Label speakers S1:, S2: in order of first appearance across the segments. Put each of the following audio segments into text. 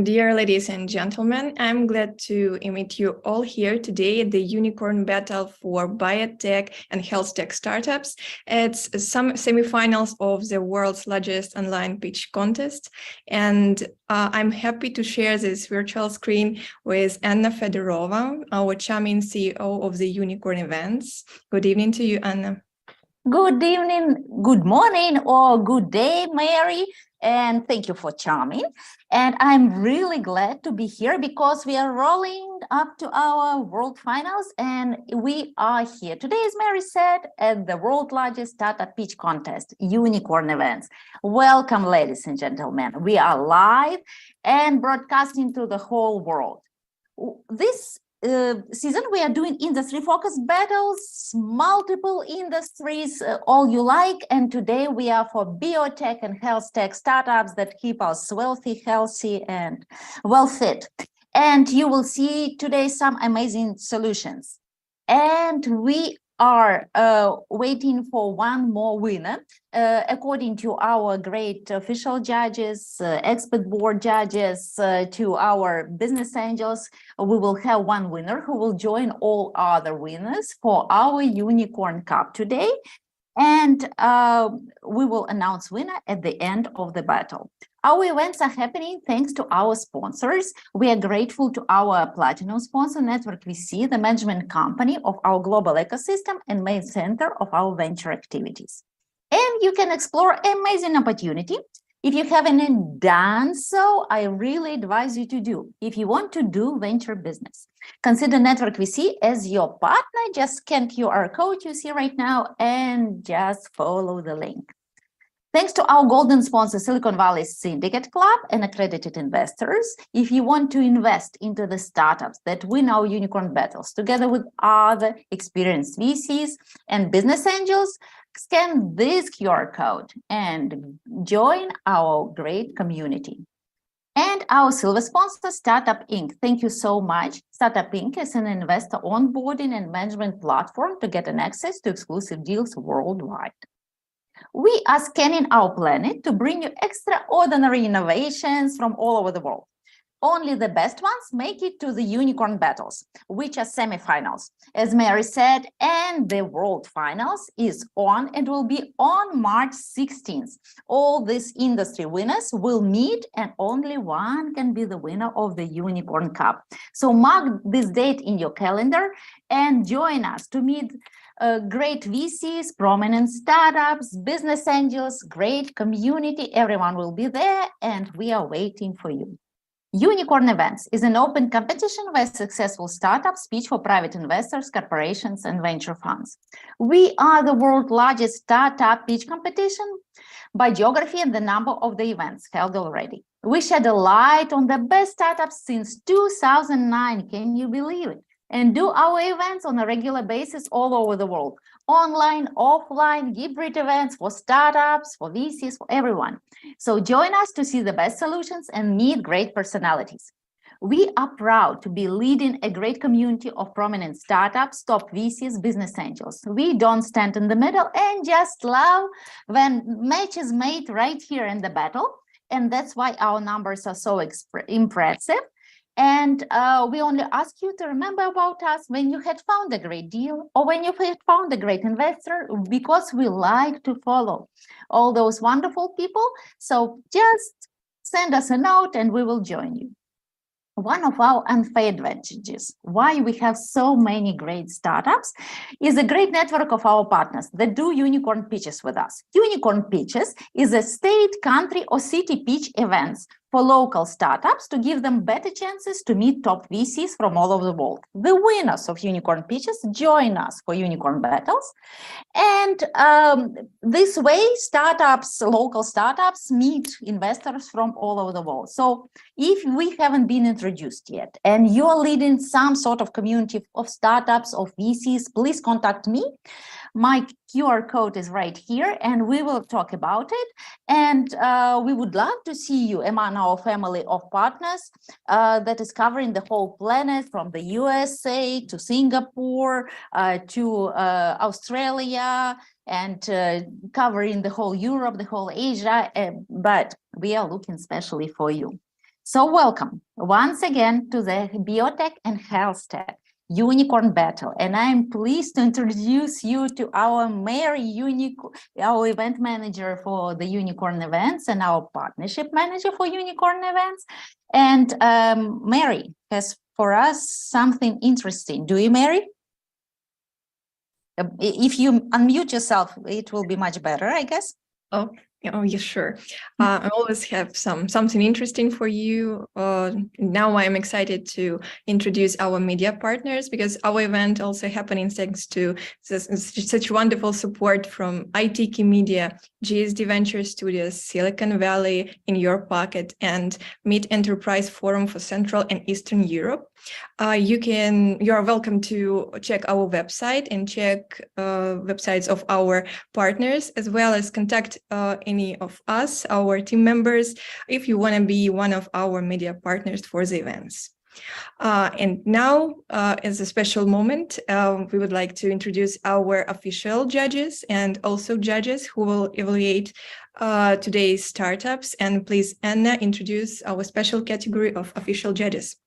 S1: Dear ladies and gentlemen, I'm glad to meet you all here today at the Unicorn Battle for BioTech and HealthTech startups. It's some semifinals of the world's largest online pitch contest. And I'm happy to share this virtual screen with Anna Fedorova, our charming CEO of the Unicorn.Events. Good evening to you, Anna.
S2: Good evening, good morning, or good day, Mary, and thank you for charming. And I'm really glad to be here because we are rolling up to our world finals, and we are here today, as Mary said, at the world's largest startup pitch contest, Unicorn.Events. Welcome, ladies and gentlemen. We are live and broadcasting to the whole world. This season we are doing industry focused battles, multiple industries, all you like, and today we are for biotech and health tech startups that keep us wealthy, healthy, and well fit. And you will see today some amazing solutions. And we are waiting for one more winner. According to our great official judges, expert board judges, to our business angels, we will have one winner who will join all other winners for our Unicorn Cup today. And we will announce winner at the end of the battle. Our events are happening thanks to our sponsors. We are grateful to our platinum sponsor, Network VC, the management company of our global ecosystem and main center of our venture activities. And you can explore amazing opportunity. If you haven't done so, I really advise you to do. If you want to do venture business, consider Network VC as your partner. Just scan QR code you see right now and just follow the link. Thanks to our golden sponsor, Silicon Valley Syndicate Club and accredited investors, if you want to invest into the startups that win our unicorn battles together with other experienced VCs and business angels, scan this QR code and join our great community. And our silver sponsor, Startup Inc. Thank you so much. Startup Inc. is an investor onboarding and management platform to get an access to exclusive deals worldwide. We are scanning our planet to bring you extraordinary innovations from all over the world. Only the best ones make it to the unicorn battles, which are semifinals, as Mary said, and the world finals is on and will be on March 16th. All these industry winners will meet, and only one can be the winner of the Unicorn Cup. So mark this date in your calendar and join us to meet great VCs, prominent startups, business angels, great community. Everyone will be there, and we are waiting for you. Unicorn.Events is an open competition where successful startups pitch for private investors, corporations, and venture funds. We are the world's largest startup pitch competition by geography and the number of the events held already. We shed a light on the best startups since 2009. Can you believe it? And do our events on a regular basis all over the world. Online, offline, hybrid events for startups, for VCs, for everyone. So join us to see the best solutions and meet great personalities. We are proud to be leading a great community of prominent startups, top VCs, business angels. We don't stand in the middle and just love when match is made right here in the battle. And that's why our numbers are so impressive. And we only ask you to remember about us when you had found a great deal or when you had found a great investor, because we like to follow all those wonderful people. So just send us a note and we will join you. One of our unfair advantages, why we have so many great startups, is a great network of our partners that do unicorn pitches with us. Unicorn pitches is a state, country, or city pitch events for local startups to give them better chances to meet top VCs from all over the world. The winners of unicorn pitches join us for unicorn battles. And this way, startups, local startups, meet investors from all over the world. So if we haven't been introduced yet and you're leading some sort of community of startups, of VCs, please contact me. My QR code is right here and we will talk about it. And we would love to see you among our family of partners that is covering the whole planet, from the USA to Singapore to Australia, and covering the whole Europe, the whole Asia, but we are looking especially for you. So welcome once again to the BioTech and HealthTech Unicorn Battle. And I'm pleased to introduce you to our Mary, our event manager for the Unicorn Events and our partnership manager for Unicorn Events. And Mary has for us something interesting. Do you, Mary? If you unmute yourself, it will be much better, I guess.
S1: Oh, yeah, sure. I always have something interesting for you. Now I'm excited to introduce our media partners because our event also happening thanks to such wonderful support from ITK Media, GSD Venture Studios, Silicon Valley in Your Pocket, and Meet Enterprise Forum for Central and Eastern Europe. You are welcome to check our website and check websites of our partners, as well as contact any of us, our team members, if you want to be one of our media partners for the events. And now, as a special moment, we would like to introduce our official judges and also judges who will evaluate today's startups. And please, Anna, introduce our special category of official judges.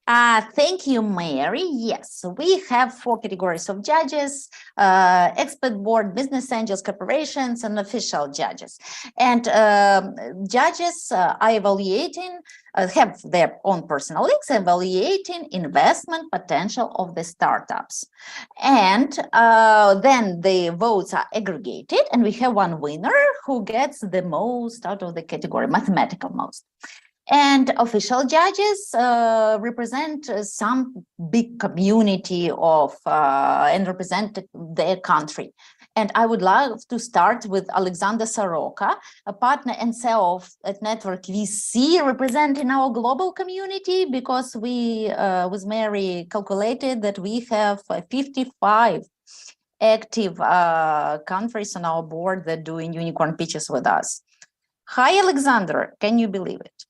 S2: Thank you, Mary. Yes, we have 4 categories of judges: expert board, business angels, corporations, and official judges. And judges are evaluating, have their own personal links, evaluating investment potential of the startups. And then the votes are aggregated, and we have one winner who gets the most out of the category, mathematical most. And official judges represent some big community of and represent their country. And I would love to start with Alexander Soroka, a partner and CEO at Network VC, representing our global community, because we, with Mary, calculated that we have 55 active countries on our board that doing unicorn pitches with us. Hi, Alexander, can you believe it?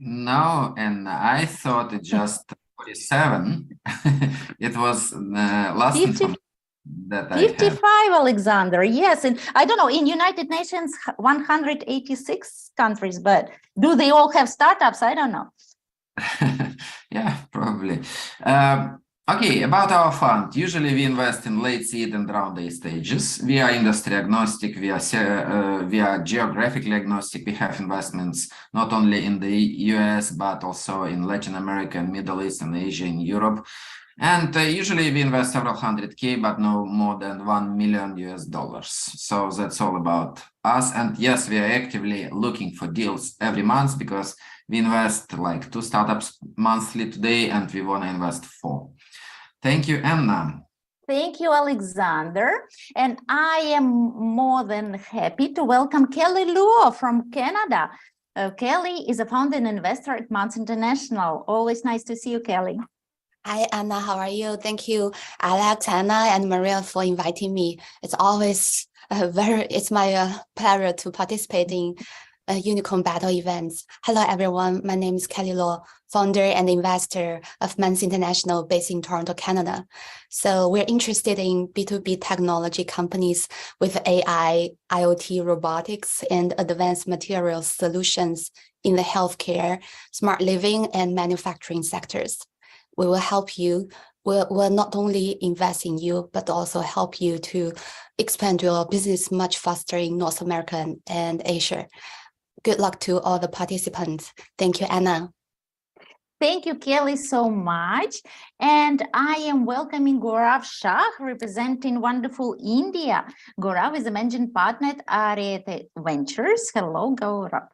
S3: No, and I thought it just 47. It was last
S2: 50,
S3: that
S2: 55, Alexander. Yes, and I don't know, in United Nations, 186 countries, but do they all have startups? I don't know.
S3: Yeah, probably. Okay, about our fund. Usually we invest in late seed and round A stages. We are industry agnostic, we are geographically agnostic. We have investments not only in the US, but also in Latin America and Middle East and Asia and Europe. And usually we invest several $100K, but no more than $1 million US. So that's all about us. And yes, we are actively looking for deals every month because we invest like 2 startups monthly today, and we want to invest 4. Thank you, Anna.
S2: Thank you, Alexander. And I am more than happy to welcome Kelly Luo from Canada. Kelly is a founder and investor at Mons International. Always nice to see you, Kelly.
S4: Hi, Anna. How are you? Thank you, Alex, Anna, and Maria for inviting me. It's always it's my pleasure to participate in Unicorn Battle events. Hello, everyone. My name is Kelly Luo, founder and investor of Mons International based in Toronto, Canada. So we're interested in B2B technology companies with AI, IoT, robotics, and advanced materials solutions in the healthcare, smart living, and manufacturing sectors. We will help you. We'll not only invest in you, but also help you to expand your business much faster in North America and Asia. Good luck to all the participants. Thank you, Anna.
S2: Thank you, Kelly, so much. And I am welcoming Gaurav Shah, representing wonderful India. Gaurav is a managing partner at Arete Ventures. Hello, Gaurav.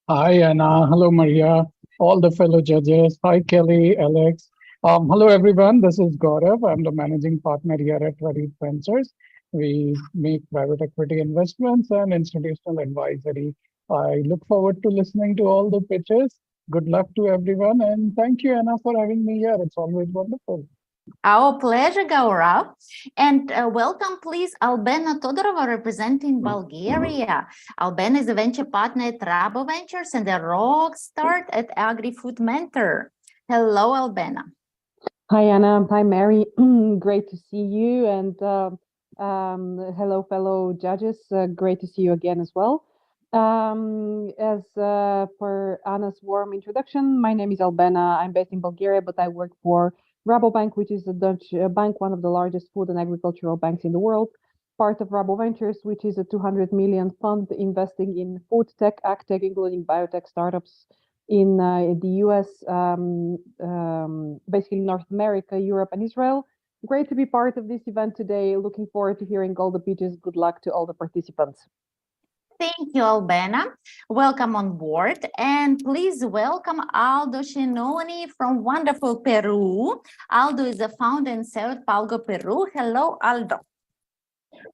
S5: Hi, Anna. Hello, Maria. All the fellow judges. Hi, Kelly, Alex. Hello, everyone. This is Gaurav. I'm the managing partner here at Arete Ventures. We make private equity investments and institutional advisory. I look forward to listening to all the pitches. Good luck to everyone. And thank you, Anna, for having me here. It's always wonderful.
S2: Our pleasure, Gaurav. And welcome, please, Albena Todorova, representing Bulgaria. Albena is a venture partner at Rabo Ventures and a rock star at Agri-Food Mentor. Hello, Albena.
S6: Hi, Anna. Hi, Mary. Great to see you. And hello, fellow judges. Great to see you again as well. As per Anna's warm introduction, my name is Albena. I'm based in Bulgaria, but I work for Rabobank, which is a Dutch bank, one of the largest food and agricultural banks in the world. Part of Rabo Ventures, which is a 200 million fund investing in food tech, ag tech, including biotech startups in the US, basically North America, Europe, and Israel. Great to be part of this event today. Looking forward to hearing all the pitches. Good luck to all the participants.
S2: Thank you, Albena. Welcome on board. And please welcome Aldo Shinoni from wonderful Peru. Aldo is the founder and CEO at Palgo, Peru. Hello, Aldo.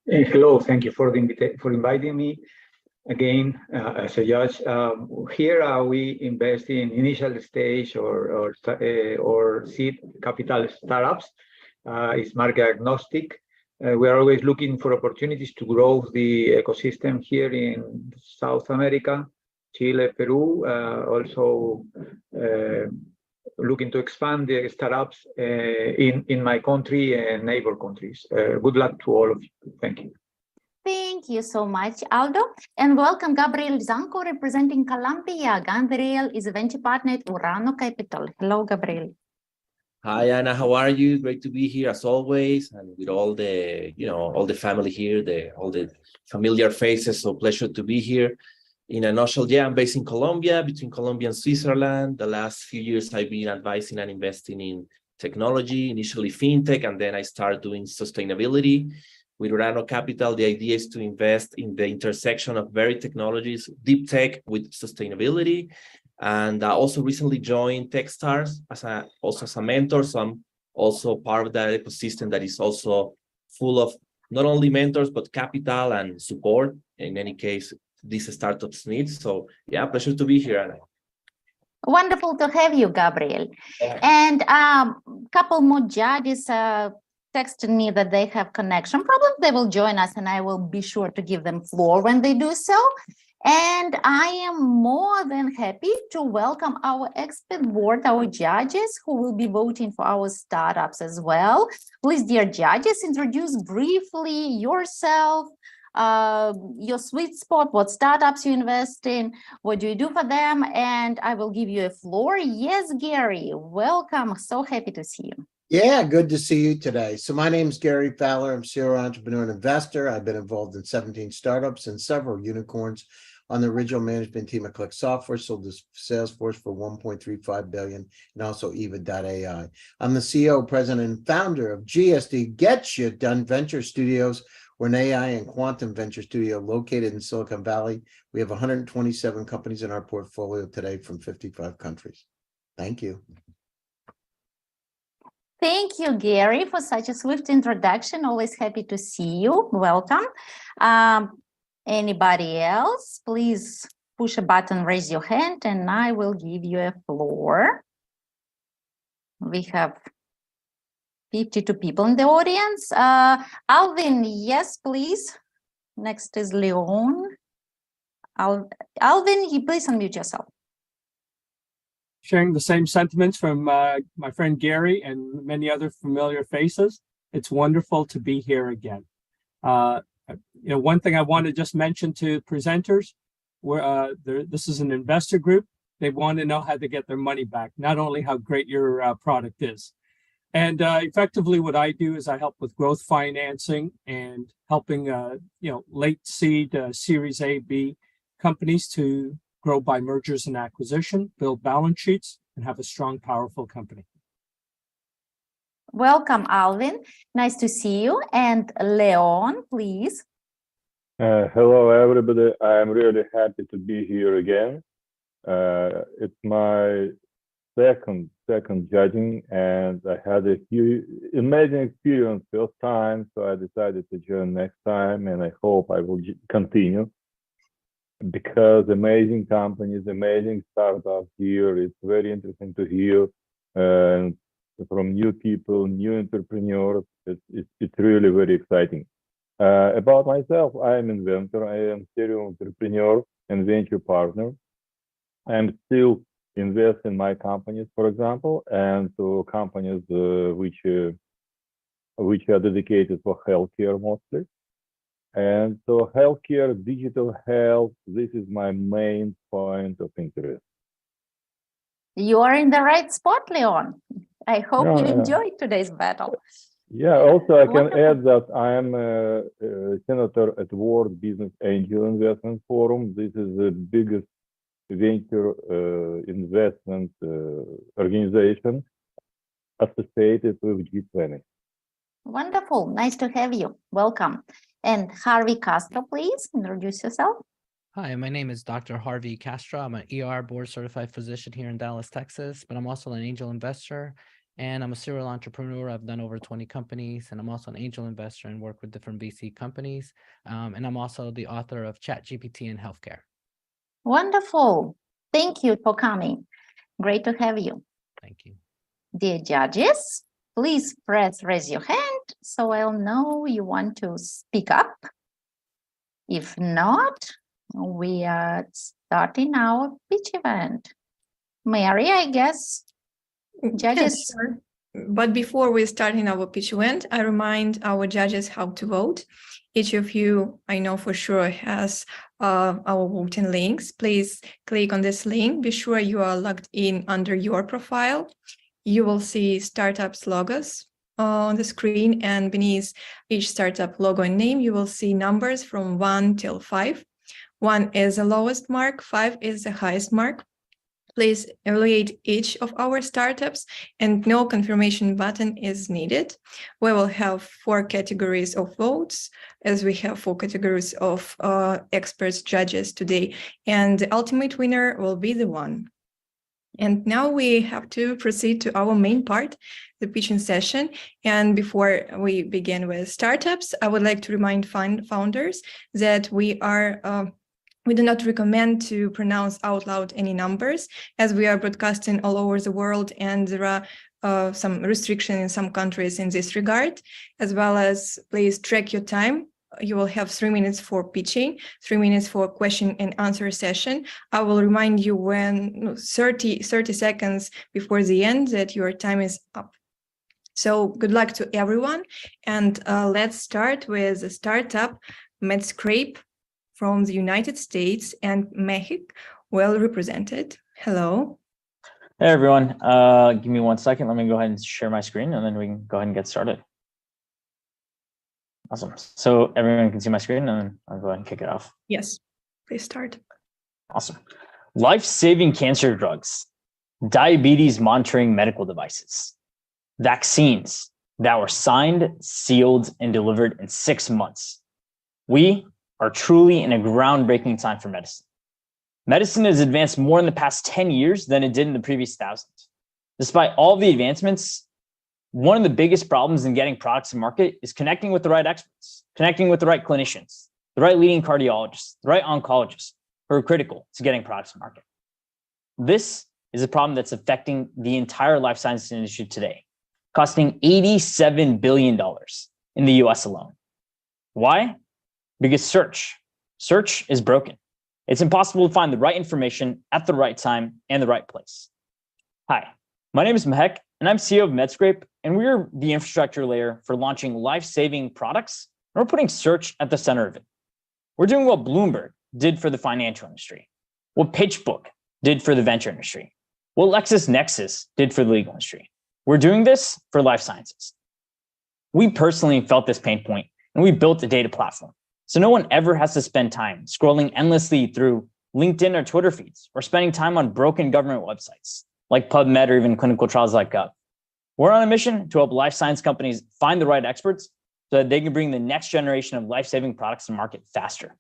S7: Hello, thank you for inviting me again as a judge. Here we invest in initial stage or seed capital startups. It's market agnostic. We are always looking for opportunities to grow the ecosystem here in South America, Chile, Peru. Also looking to expand the startups in my country and neighbor countries. Good luck to all of you. Thank you.
S2: Thank you so much, Aldo. And welcome Gabriel Zanco, representing Colombia. Gabriel is a venture partner at Urano Capital. Hello, Gabriel.
S8: Hi, Anna, how are you? Great to be here as always, and with all the, all the family here, all the familiar faces, so pleasure to be here. In a nutshell, yeah, I'm based in Colombia, between Colombia and Switzerland. The last few years, I've been advising and investing in technology, initially fintech, and then I started doing sustainability. With Urano Capital, the idea is to invest in the intersection of varied technologies, deep tech with sustainability. And I also recently joined Techstars as a mentor. So I'm also part of that ecosystem that is also full of not only mentors, but capital and support. In any case, these startups need. So yeah, pleasure to be here, Anna.
S2: Wonderful to have you, Gabriel. And a couple more judges texted me that they have connection problems. They will join us and I will be sure to give them floor when they do so. And I am more than happy to welcome our expert board, our judges who will be voting for our startups as well. Please, dear judges, introduce briefly yourself, your sweet spot, what startups you invest in, what do you do for them, and I will give you a floor. Yes, Gary, welcome. So happy to see you.
S9: Yeah, good to see you today. So my name is Gary Fowler. I'm serial entrepreneur and investor. I've been involved in 17 startups and several unicorns on the original management team at Click Software, sold to Salesforce for $1.35 billion, and also Eva.ai. I'm the CEO, president, and founder of GSD Get You Done Venture Studios. We're an AI and quantum venture studio located in Silicon Valley. We have 127 companies in our portfolio today from 55 countries. Thank you.
S2: Thank you, Gary, for such a swift introduction. Always happy to see you. Welcome. Anybody else? Please push a button, raise your hand, and I will give you a floor. We have 52 people in the audience. Alvin, yes, please. Next is Leon. Alvin, please unmute yourself.
S10: Sharing the same sentiments from my friend Gary and many other familiar faces. It's wonderful to be here again. One thing I want to just mention to presenters, this is an investor group. They want to know how to get their money back, not only how great your product is. And effectively, what I do is I help with growth financing and helping, late seed, Series A, B companies to grow by mergers and acquisition, build balance sheets, and have a strong, powerful company.
S2: Welcome, Alvin. Nice to see you. And Leon, please.
S11: Hello, everybody. I'm really happy to be here again. It's my second judging, and I had a huge, amazing experience first time, so I decided to join next time, and I hope I will continue. Because amazing companies, amazing startups here. It's very interesting to hear from new people, new entrepreneurs. It's really very exciting. About myself, I am an inventor. I am serial entrepreneur and venture partner. I'm still invest in my companies, for example, and to companies which are dedicated for healthcare mostly. And so healthcare, digital health, this is my main point of interest.
S2: You are in the right spot, Leon. I hope you
S11: Yeah.
S2: enjoyed today's battle.
S11: Yeah, also I can
S2: Wonderful.
S11: add that I am a senator at World Business Angel Investment Forum. This is the biggest venture investment organization associated with G20.
S2: Wonderful. Nice to have you. Welcome. And Harvey Castro, please introduce yourself.
S12: Hi, my name is Dr. Harvey Castro. I'm an ER board certified physician here in Dallas, Texas, but I'm also an angel investor and I'm a serial entrepreneur. I've done over 20 companies and I'm also an angel investor and work with different VC companies. And I'm also the author of ChatGPT in Healthcare.
S2: Wonderful. Thank you for coming. Great to have you.
S12: Thank you.
S2: Dear judges, please raise your hand so I'll know you want to speak up. If not, we are starting our pitch event. Mary, I guess, judges.
S1: Yes, sure. But before we start in our pitch event, I remind our judges how to vote. Each of you, I know for sure, has our voting links. Please click on this link. Be sure you are logged in under your profile. You will see startups logos on the screen, and beneath each startup logo and name, you will see numbers from 1 till 5. 1 is the lowest mark, 5 is the highest mark. Please evaluate each of our startups and no confirmation button is needed. We will have 4 categories of votes, as we have 4 categories of experts, judges today, and the ultimate winner will be the one. And now we have to proceed to our main part, the pitching session. And before we begin with startups, I would like to remind founders that we do not recommend to pronounce out loud any numbers, as we are broadcasting all over the world and there are some restrictions in some countries in this regard, as well as please track your time. You will have 3 minutes for pitching, 3 minutes for question and answer session. I will remind you when 30 seconds before the end that your time is up. So good luck to everyone. And let's start with a startup, Medscape, from the United States and Mexico, well represented. Hello.
S13: Hey, everyone. Give me 1 second. Let me go ahead and share my screen, and then we can go ahead and get started. Awesome. So everyone can see my screen, and then I'll go ahead and kick it off.
S1: Yes, please start.
S13: Awesome. Life-saving cancer drugs, diabetes monitoring medical devices, vaccines that were signed, sealed, and delivered in 6 months. We are truly in a groundbreaking time for medicine. Medicine has advanced more in the past 10 years than it did in the previous 1,000. Despite all the advancements, one of the biggest problems in getting products to market is connecting with the right experts, connecting with the right clinicians, the right leading cardiologists, the right oncologists who are critical to getting products to market. This is a problem that's affecting the entire life sciences industry today, costing $87 billion in the US alone. Why? Because search is broken. It's impossible to find the right information at the right time and the right place. Hi, my name is Mehek, and I'm CEO of Medscape, and we're the infrastructure layer for launching life-saving products, and we're putting search at the center of it. We're doing what Bloomberg did for the financial industry, what PitchBook did for the venture industry, what LexisNexis did for the legal industry. We're doing this for life sciences. We personally felt this pain point, and we built a data platform. So no one ever has to spend time scrolling endlessly through LinkedIn or Twitter feeds or spending time on broken government websites like PubMed or even clinicaltrials.gov. We're on a mission to help life science companies find the right experts so that they can bring the next generation of life-saving products to market faster.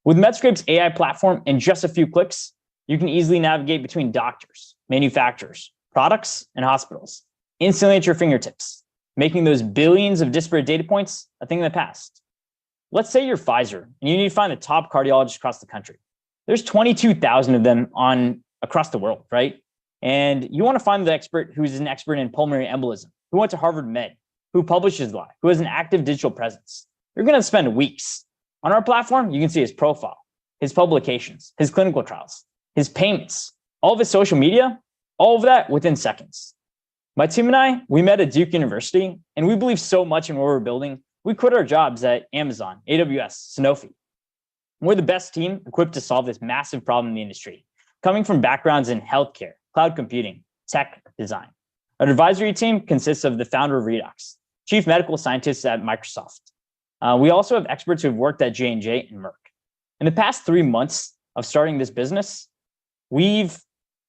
S13: With Medscape's AI platform, in just a few clicks, you can easily navigate between doctors, manufacturers, products, and hospitals, instantly at your fingertips, making those billions of disparate data points a thing of the past. Let's say you're Pfizer and you need to find the top cardiologists across the country. There's 22,000 of them across the world, right? And you want to find the expert who's an expert in pulmonary embolism, who went to Harvard Med, who publishes a lot, who has an active digital presence. You're going to spend weeks. On our platform, you can see his profile, his publications, his clinical trials, his payments, all of his social media, all of that within seconds. My team and I, we met at Duke University, and we believe so much in what we're building. we quit our jobs at Amazon, AWS, Sanofi. We're the best team equipped to solve this massive problem in the industry, coming from backgrounds in healthcare, cloud computing, tech, design. Our advisory team consists of the founder of Redox, chief medical scientist at Microsoft. We also have experts who have worked at J&J and Merck. In the past 3 months of starting this business, we've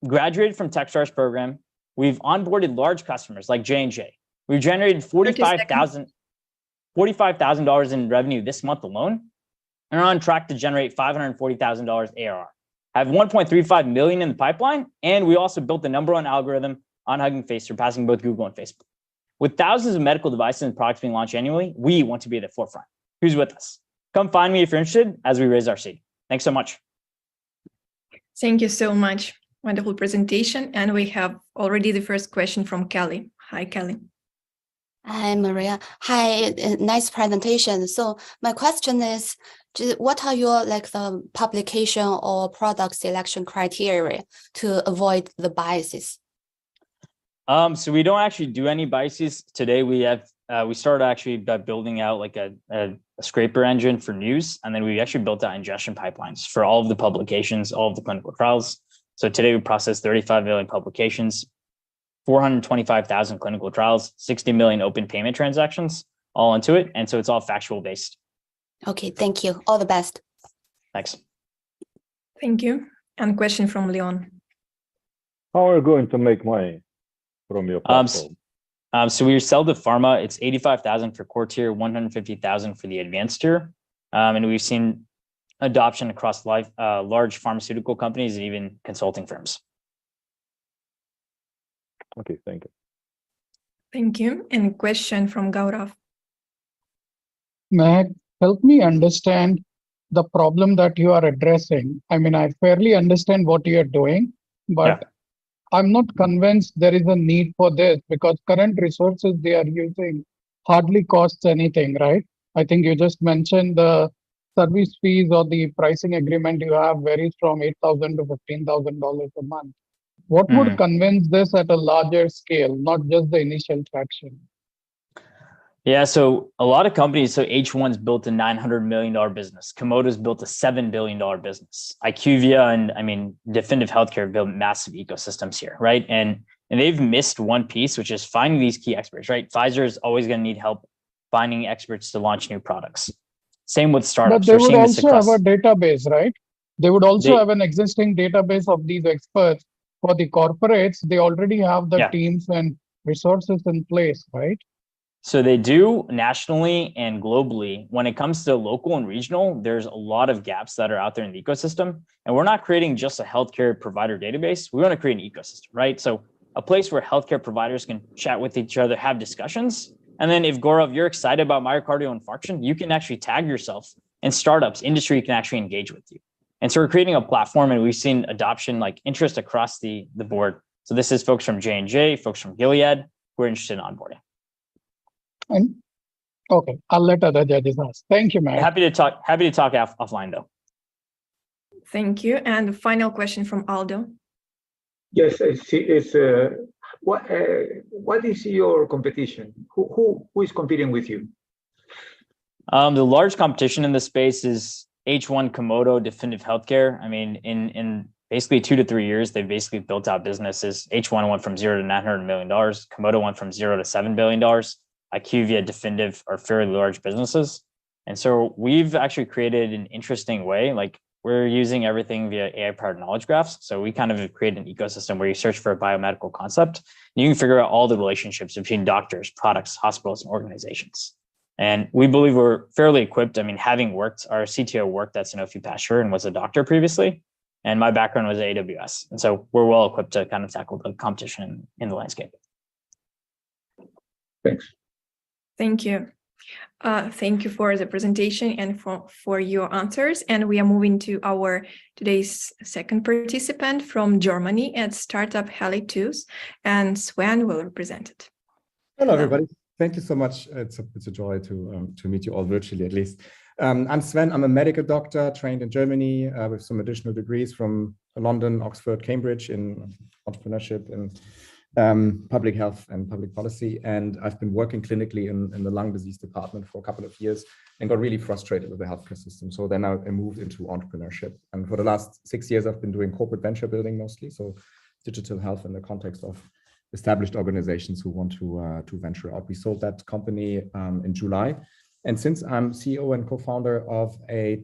S13: graduated from TechStars program. We've onboarded large customers like J&J. We've generated $45,000 in revenue this month alone, and are on track to generate $540,000 ARR. Have 1.35 million in the pipeline, and we also built the #1 algorithm on Hugging Face, surpassing both Google and Facebook. With thousands of medical devices and products being launched annually, we want to be at the forefront. Who's with us? Come find me if you're interested as we raise our seed. Thanks so much.
S1: Thank you so much. Wonderful presentation. And we have already the first question from Kelly. Hi, Kelly.
S4: Hi, Maria. Hi, nice presentation. So my question is, what are your the publication or product selection criteria to avoid the biases?
S13: So we don't actually do any biases today. We started actually by building out like a scraper engine for news, and then we actually built out ingestion pipelines for all of the publications, all of the clinical trials. So today we process 35 million publications, 425,000 clinical trials, 60 million open payment transactions, all into it. And so it's all factual based.
S4: Okay, thank you. All the best.
S13: Thanks.
S1: Thank you. And question from Leon.
S11: How are you going to make money from your platform?
S13: So we sell to pharma. It's 85,000 for core tier, 150,000 for the advanced tier. And we've seen adoption across large pharmaceutical companies and even consulting firms.
S11: Okay, thank you.
S1: Thank you. And question from Gaurav.
S5: Meg, help me understand the problem that you are addressing. I mean, I fairly understand what you are doing, but I'm not convinced there is a need for this because current resources they are using hardly costs anything, right? I think you just mentioned the service fees or the pricing agreement you have varies from $8,000 to $15,000 a month. What would convince this at a larger scale, not just the initial traction?
S13: Yeah, so a lot of companies, so H1's built a $900 million business. Komodo's built a $7 billion business. IQVIA and Definitive Healthcare built massive ecosystems here, right? And they've missed one piece, which is finding these key experts, right? Pfizer is always going to need help finding experts to launch new products. Same with startups.
S5: But they would also have a database, right? They would also have an existing database of these experts. For the corporates, they already have the teams and resources in place, right?
S13: So they do nationally and globally. When it comes to local and regional, there's a lot of gaps that are out there in the ecosystem. And we're not creating just a healthcare provider database. We want to create an ecosystem, right? So a place where healthcare providers can chat with each other, have discussions. And then if Gaurav, you're excited about myocardial infarction, you can actually tag yourself, and startups, industry can actually engage with you. And so we're creating a platform, and we've seen adoption, like interest across the board. So this is folks from J&J, folks from Gilead who are interested in onboarding.
S5: And okay, I'll let other judges ask. Thank you, Matt.
S13: Happy to talk offline though.
S1: Thank you. And the final question from Aldo.
S7: Yes, what is your competition? Who is competing with you?
S13: The large competition in the space is H1, Komodo, Definitive Healthcare. I mean, in basically 2 to 3 years, they've basically built out businesses. H1 went from 0 to $900 million. Komodo went from 0 to $7 billion. IQVIA, Definitive are fairly large businesses. And so we've actually created an interesting way, like we're using everything via AI-powered knowledge graphs. So we kind of create an ecosystem where you search for a biomedical concept, and you can figure out all the relationships between doctors, products, hospitals, and organizations. And we believe we're fairly equipped. I mean, having worked, our CTO worked at Sanofi Pasteur and was a doctor previously. And my background was at AWS. And so we're well equipped to kind of tackle the competition in the landscape.
S7: Thanks.
S1: Thank you. Thank you for the presentation and for your answers. And we are moving to our today's second participant from Germany at Startup Heli2, and Sven will represent it.
S14: Hello, everybody. Thank you so much. It's a joy to meet you all virtually, at least. I'm Sven. I'm a medical doctor trained in Germany with some additional degrees from London, Oxford, Cambridge in entrepreneurship and public health and public policy. And I've been working clinically in the lung disease department for a couple of years and got really frustrated with the healthcare system. So then I moved into entrepreneurship. And for the last 6 years, I've been doing corporate venture building mostly. So digital health in the context of established organizations who want to venture out. We sold that company in July. And since I'm CEO and co-founder of a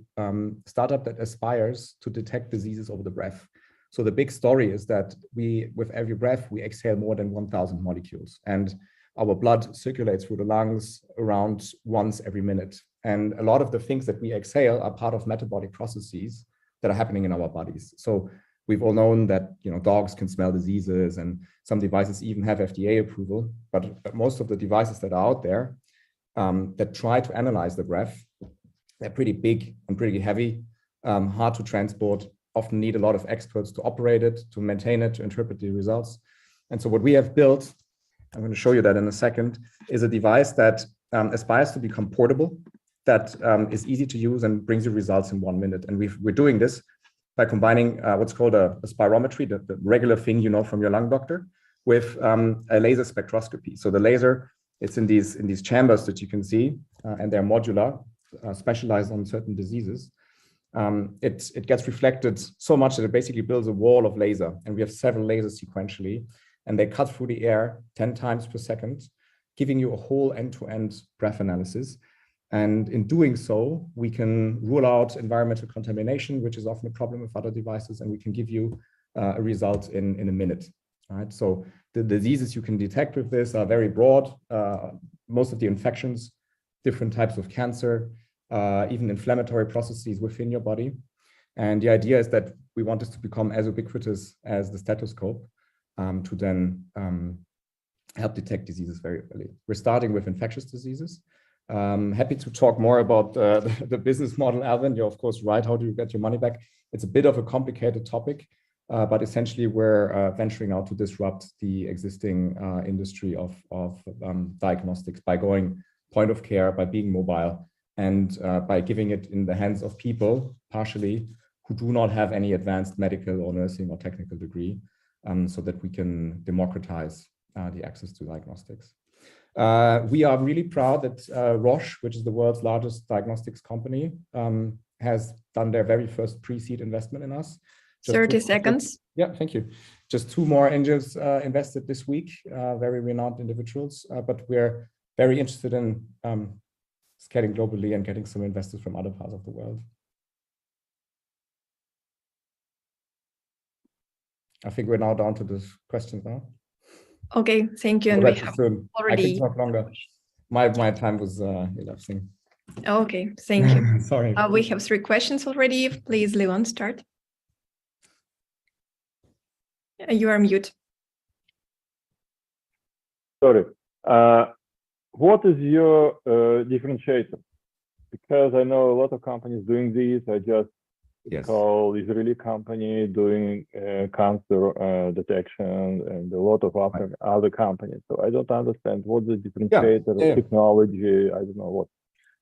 S14: startup that aspires to detect diseases over the breath. So the big story is that with every breath, we exhale more than 1,000 molecules. And our blood circulates through the lungs around once every minute. And a lot of the things that we exhale are part of metabolic processes that are happening in our bodies. So we've all known that dogs can smell diseases, and some devices even have FDA approval. But most of the devices that are out there that try to analyze the breath, they're pretty big and pretty heavy, hard to transport, often need a lot of experts to operate it, to maintain it, to interpret the results. And so what we have built, I'm going to show you that in a second, is a device that aspires to become portable, that is easy to use and brings you results in 1 minute. And we're doing this by combining what's called a spirometry, the regular thing you know from your lung doctor, with a laser spectroscopy. So the laser, it's in these chambers that you can see, and they're modular, specialized on certain diseases. It gets reflected so much that it basically builds a wall of laser, and we have several lasers sequentially, and they cut through the air 10 times per second, giving you a whole end-to-end breath analysis. And in doing so, we can rule out environmental contamination, which is often a problem with other devices, and we can give you a result in a minute. All right? So the diseases you can detect with this are very broad. Most of the infections, different types of cancer, even inflammatory processes within your body. And the idea is that we want this to become as ubiquitous as the stethoscope to then help detect diseases very early. We're starting with infectious diseases. Happy to talk more about the business model, Alvin. You're of course right. How do you get your money back? It's a bit of a complicated topic, but essentially we're venturing out to disrupt the existing industry of diagnostics by going point of care, by being mobile, and by giving it in the hands of people, partially, who do not have any advanced medical or nursing or technical degree, so that we can democratize the access to diagnostics. We are really proud that Roche, which is the world's largest diagnostics company, has done their very first pre-seed investment in us.
S1: 30 seconds.
S14: Yeah, thank you. Just 2 more angels invested this week, very renowned individuals, but we're very interested in scaling globally and getting some investors from other parts of the world. I think we're now down to the questions now.
S1: Okay, thank you. And we have already.
S14: I can talk longer. My time was elapsing.
S1: Okay, thank you.
S14: Sorry.
S1: We have 3 questions already. Please, Leon, start. You are mute.
S11: Sorry. What is your differentiator? Because I know a lot of companies doing this. I just call Israeli company doing cancer detection, and a lot of other companies. So I don't understand what's the differentiator, technology. I don't know what.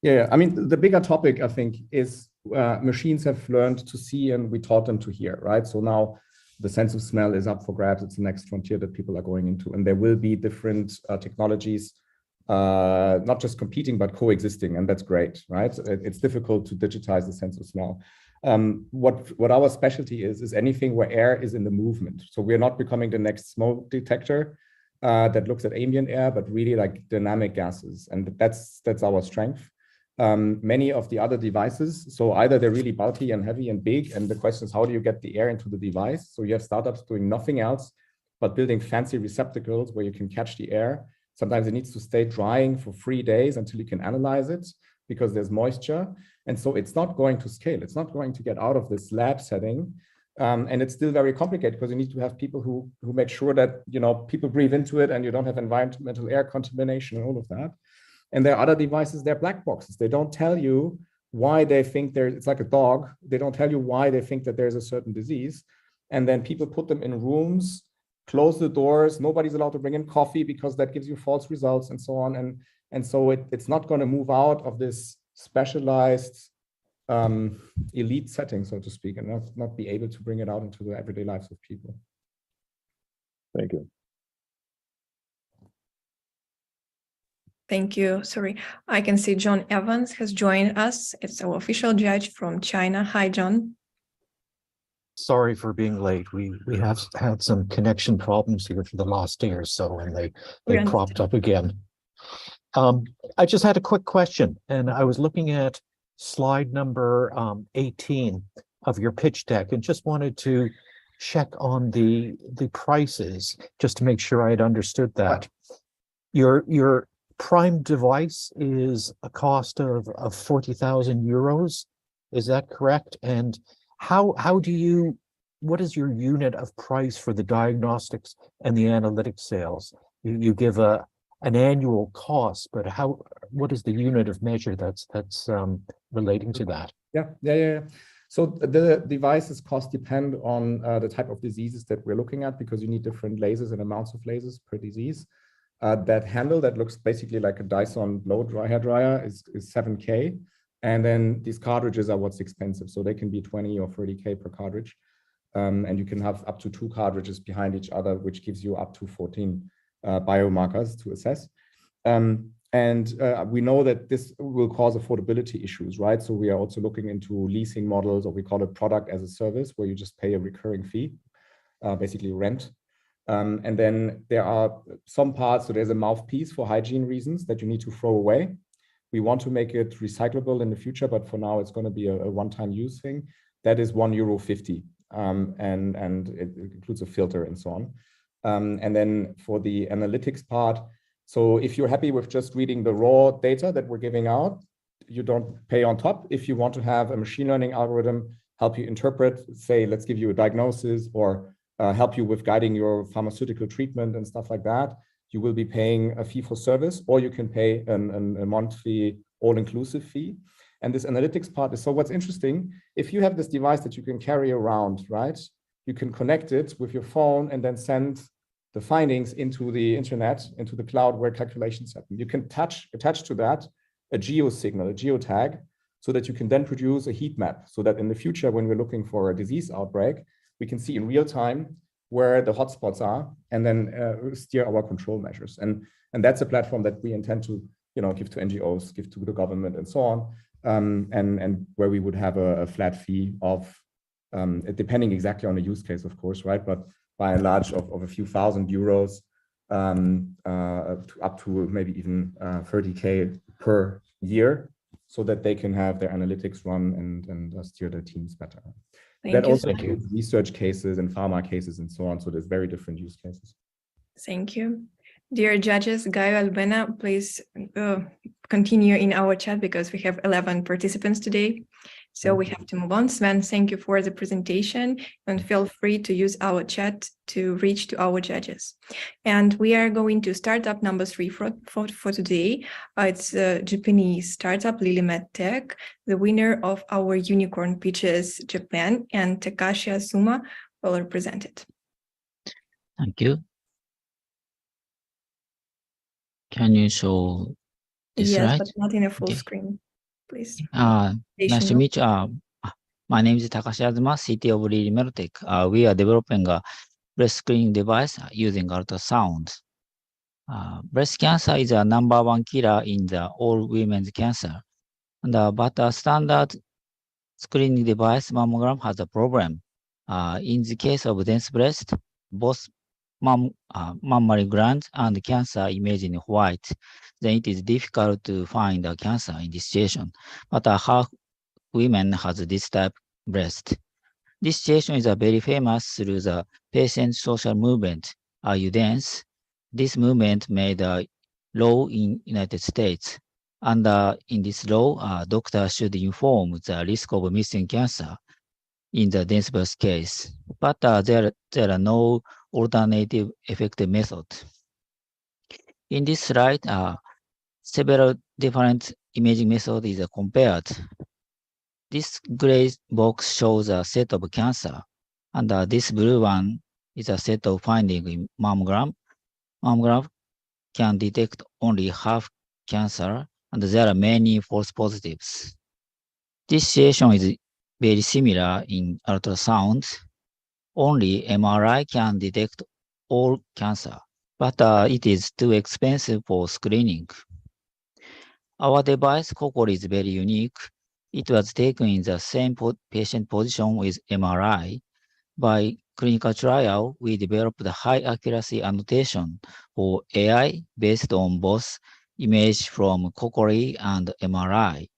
S14: Yeah, I mean, the bigger topic, I think, is machines have learned to see, and we taught them to hear, right? So now the sense of smell is up for grabs. It's the next frontier that people are going into, and there will be different technologies, not just competing, but coexisting, and that's great, right? It's difficult to digitize the sense of smell. What our specialty is anything where air is in the movement. So we're not becoming the next smoke detector that looks at ambient air, but really like dynamic gases, and that's our strength. Many of the other devices, so either they're really bulky and heavy and big, and the question is, how do you get the air into the device? So you have startups doing nothing else but building fancy receptacles where you can catch the air. Sometimes it needs to stay drying for 3 days until you can analyze it, because there's moisture. And so it's not going to scale. It's not going to get out of this lab setting. And it's still very complicated because you need to have people who make sure that, people breathe into it and you don't have environmental air contamination and all of that. And there are other devices, they're black boxes. They don't tell you why they think it's like a dog. They don't tell you why they think that there's a certain disease. And then people put them in rooms, close the doors. Nobody's allowed to bring in coffee because that gives you false results and so on. And so it's not going to move out of this specialized elite setting, so to speak, and not be able to bring it out into the everyday lives of people.
S11: Thank you.
S1: Thank you. Sorry, I can see John Evans has joined us. It's our official judge from China. Hi, John.
S15: Sorry for being late. We have had some connection problems here for the last day or so, and they cropped up again. I just had a quick question, and I was looking at slide number 18 of your pitch deck, and just wanted to check on the prices just to make sure I had understood that. Your prime device is a cost of 40,000 euros. Is that correct? And what is your unit of price for the diagnostics and the analytics sales? You give an annual cost, but what is the unit of measure that's relating to that?
S14: Yeah. So the devices cost depend on the type of diseases that we're looking at, because you need different lasers and amounts of lasers per disease. That handle that looks basically like a Dyson blow hair dryer is 7K. And then these cartridges are what's expensive. So they can be 20 or 30K per cartridge. And you can have up to 2 cartridges behind each other, which gives you up to 14 biomarkers to assess. We know that this will cause affordability issues, right? So we are also looking into leasing models, or we call it product as a service, where you just pay a recurring fee, basically rent. And then there are some parts, so there's a mouthpiece for hygiene reasons that you need to throw away. We want to make it recyclable in the future, but for now it's going to be a one-time use thing. That is €1.50, and it includes a filter and so on. And then for the analytics part, so if you're happy with just reading the raw data that we're giving out, you don't pay on top. If you want to have a machine learning algorithm help you interpret, say, let's give you a diagnosis, or help you with guiding your pharmaceutical treatment and stuff like that, you will be paying a fee for service, or you can pay a monthly all-inclusive fee. And this analytics part is, so what's interesting, if you have this device that you can carry around, right, you can connect it with your phone and then send the findings into the internet, into the cloud where calculations happen. You can attach to that a geo signal, a geotag, so that you can then produce a heat map, so that in the future, when we're looking for a disease outbreak, we can see in real time where the hotspots are, and then steer our control measures. And that's a platform that we intend to, give to NGOs, give to the government, and so on, and where we would have a flat fee of, depending exactly on the use case, of course, right? But by and large of a few thousand euros, up to maybe even 30K per year, so that they can have their analytics run and steer their teams better. That also includes research cases and pharma cases and so on. So there's very different use cases.
S1: Thank you. Dear judges, Gaio, Albena, please continue in our chat, because we have 11 participants today. So we have to move on. Sven, thank you for the presentation, and feel free to use our chat to reach to our judges. And we are going to startup number 3 for today. It's a Japanese startup, LilyMedTech, the winner of our Unicorn Pitches Japan, and Takashi Asuma will represent it.
S16: Thank you. Can you show this
S1: yes,
S16: slide?
S1: But not in a full screen, please.
S16: Nice to meet you. My name is Takashi Azuma, CTO of LilyMedTech. We are developing a breast screening device using ultrasound. Breast cancer is a #1 killer in the all women's cancer. But a standard screening device, mammogram, has a problem. In the case of dense breast, both mammary gland and cancer image in white, then it is difficult to find a cancer in this situation. But half women has this type breast. This situation is very famous through the patient social movement. Are you dense? This movement made a law in United States. And in this law, doctors should inform the risk of missing cancer in the dense breast case. But there are no alternative effective method. In this slide, several different imaging methods is compared. This gray box shows a set of cancer, and this blue one is a set of findings in mammogram. Mammogram can detect only half cancer, and there are many false positives. This situation is very similar in ultrasound. Only MRI can detect all cancer, but it is too expensive for screening. Our device, Kokori, is very unique. It was taken in the same patient position with MRI. By clinical trial, we developed the high accuracy annotation for AI based on both image from Kokori and MRI.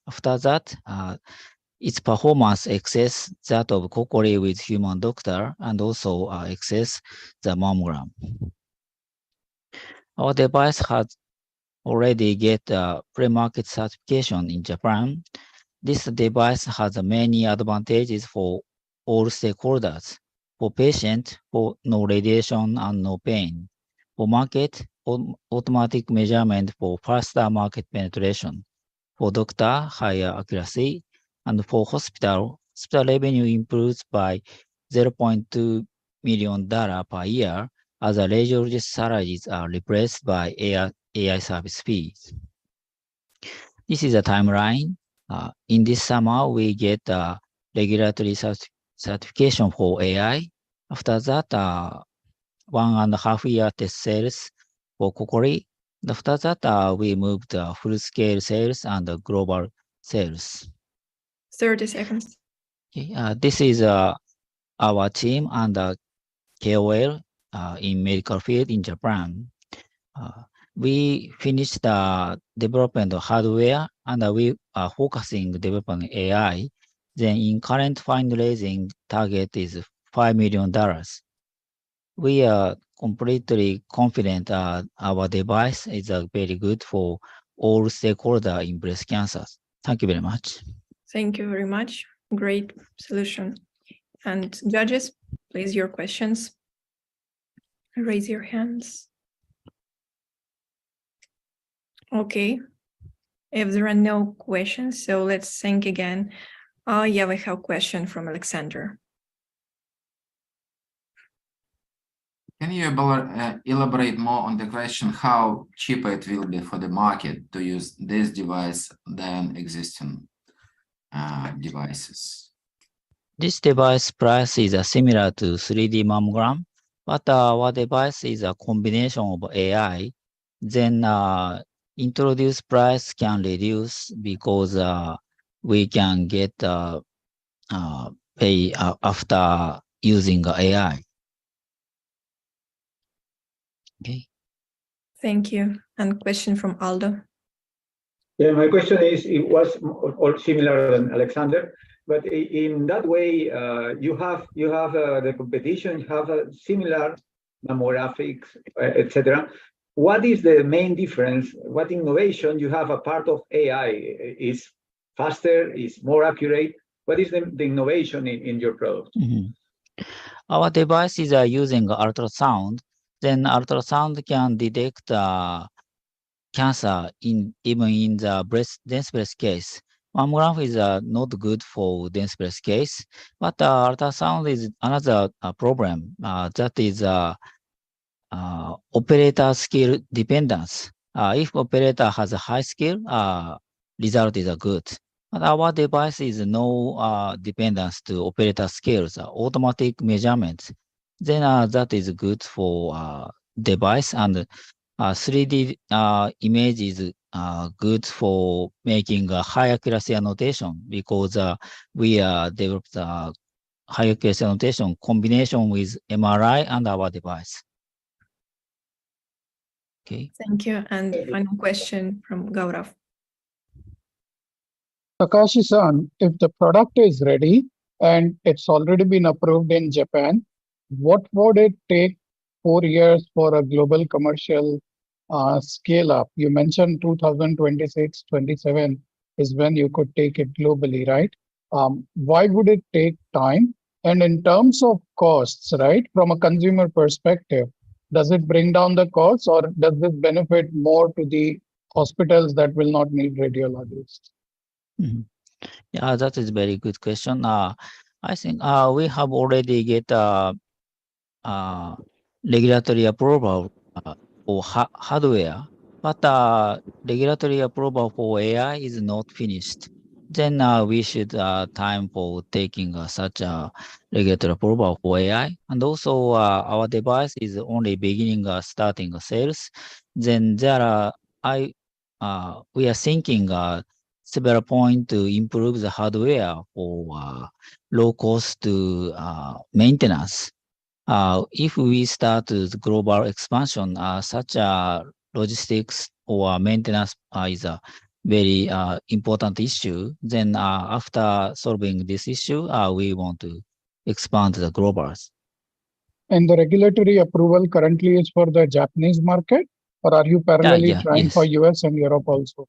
S16: After that, its performance exceeds that of Kokori with human doctor and also exceeds the mammogram. Our device has already get pre-market certification in Japan. This device has many advantages for all stakeholders. For patient, for no radiation and no pain. For market, automatic measurement for faster market penetration. For doctor, higher accuracy. And for hospital revenue improves by $0.2 million per year as the radiologist salaries are replaced by AI service fees. This is a timeline. In this summer, we get regulatory certification for AI. After that, 1.5 year test sales for Kokori. After that, we moved full-scale sales and global sales.
S1: 30 seconds.
S16: Okay, this is our team and KOL in medical field in Japan. We finished the development of hardware and we are focusing developing AI. Then in current fundraising target is $5 million. We are completely confident our device is very good for all stakeholders in breast cancer. Thank you very much.
S1: Thank you very much. Great solution. And judges, please, your questions. Raise your hands. Okay. If there are no questions, so let's think again. Yeah, we have a question from Alexander.
S3: Can you elaborate more on the question how cheaper it will be for the market to use this device than existing devices?
S16: This device price is similar to 3D mammogram, but our device is a combination of AI. Then introduce price can reduce because we can get pay after using AI. Okay.
S1: Thank you. And question from Aldo.
S7: Yeah, my question is, it was all similar than Alexander, but in that way, you have the competition, you have a similar mammographics, etc. What is the main difference? What innovation you have a part of AI? Is faster, is more accurate? What is the innovation in your product?
S16: Mm-hmm. Our device is using ultrasound. Then ultrasound can detect cancer even in the dense breast case. Mammogram is not good for dense breast case, but ultrasound is another problem. That is operator skill dependence. If operator has a high skill, result is good. But our device is no dependence to operator skills, automatic measurements. Then that is good for device, and 3D image is good for making a high accuracy annotation because we developed high accuracy annotation combination with MRI and our device. Okay.
S1: Thank you. And final question from Gaurav.
S5: Takashi-san, if the product is ready and it's already been approved in Japan, what would it take 4 years for a global commercial scale up? You mentioned 2026, 27 is when you could take it globally, right? Why would it take time? And in terms of costs, right, from a consumer perspective, does it bring down the costs or does this benefit more to the hospitals that will not need radiologists?
S16: Mm-hmm. Yeah, that is a very good question. I think we have already get regulatory approval for hardware, but regulatory approval for AI is not finished. Then we should time for taking such a regulatory approval for AI. And also our device is only beginning starting sales. Then there are, we are thinking several points to improve the hardware for low cost to maintenance. If we start the global expansion, such logistics or maintenance is a very important issue. Then after solving this issue, we want to expand the globals.
S5: And the regulatory approval currently is for the Japanese market, or are you parallelly trying for US and Europe also?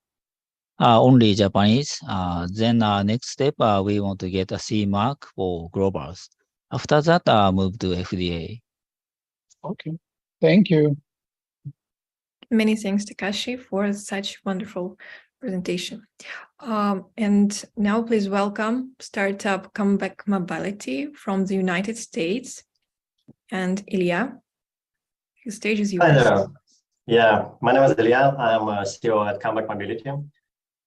S16: Only Japanese. Then next step, we want to get a CE mark for globals. After that, move to FDA.
S5: Okay, thank you.
S1: Many thanks, Takashi, for such wonderful presentation. And now please welcome startup Comeback Mobility from the United States. And Ilya, the stage is yours.
S17: Hi there. Yeah, my name is Ilya. I'm a CEO at Comeback Mobility.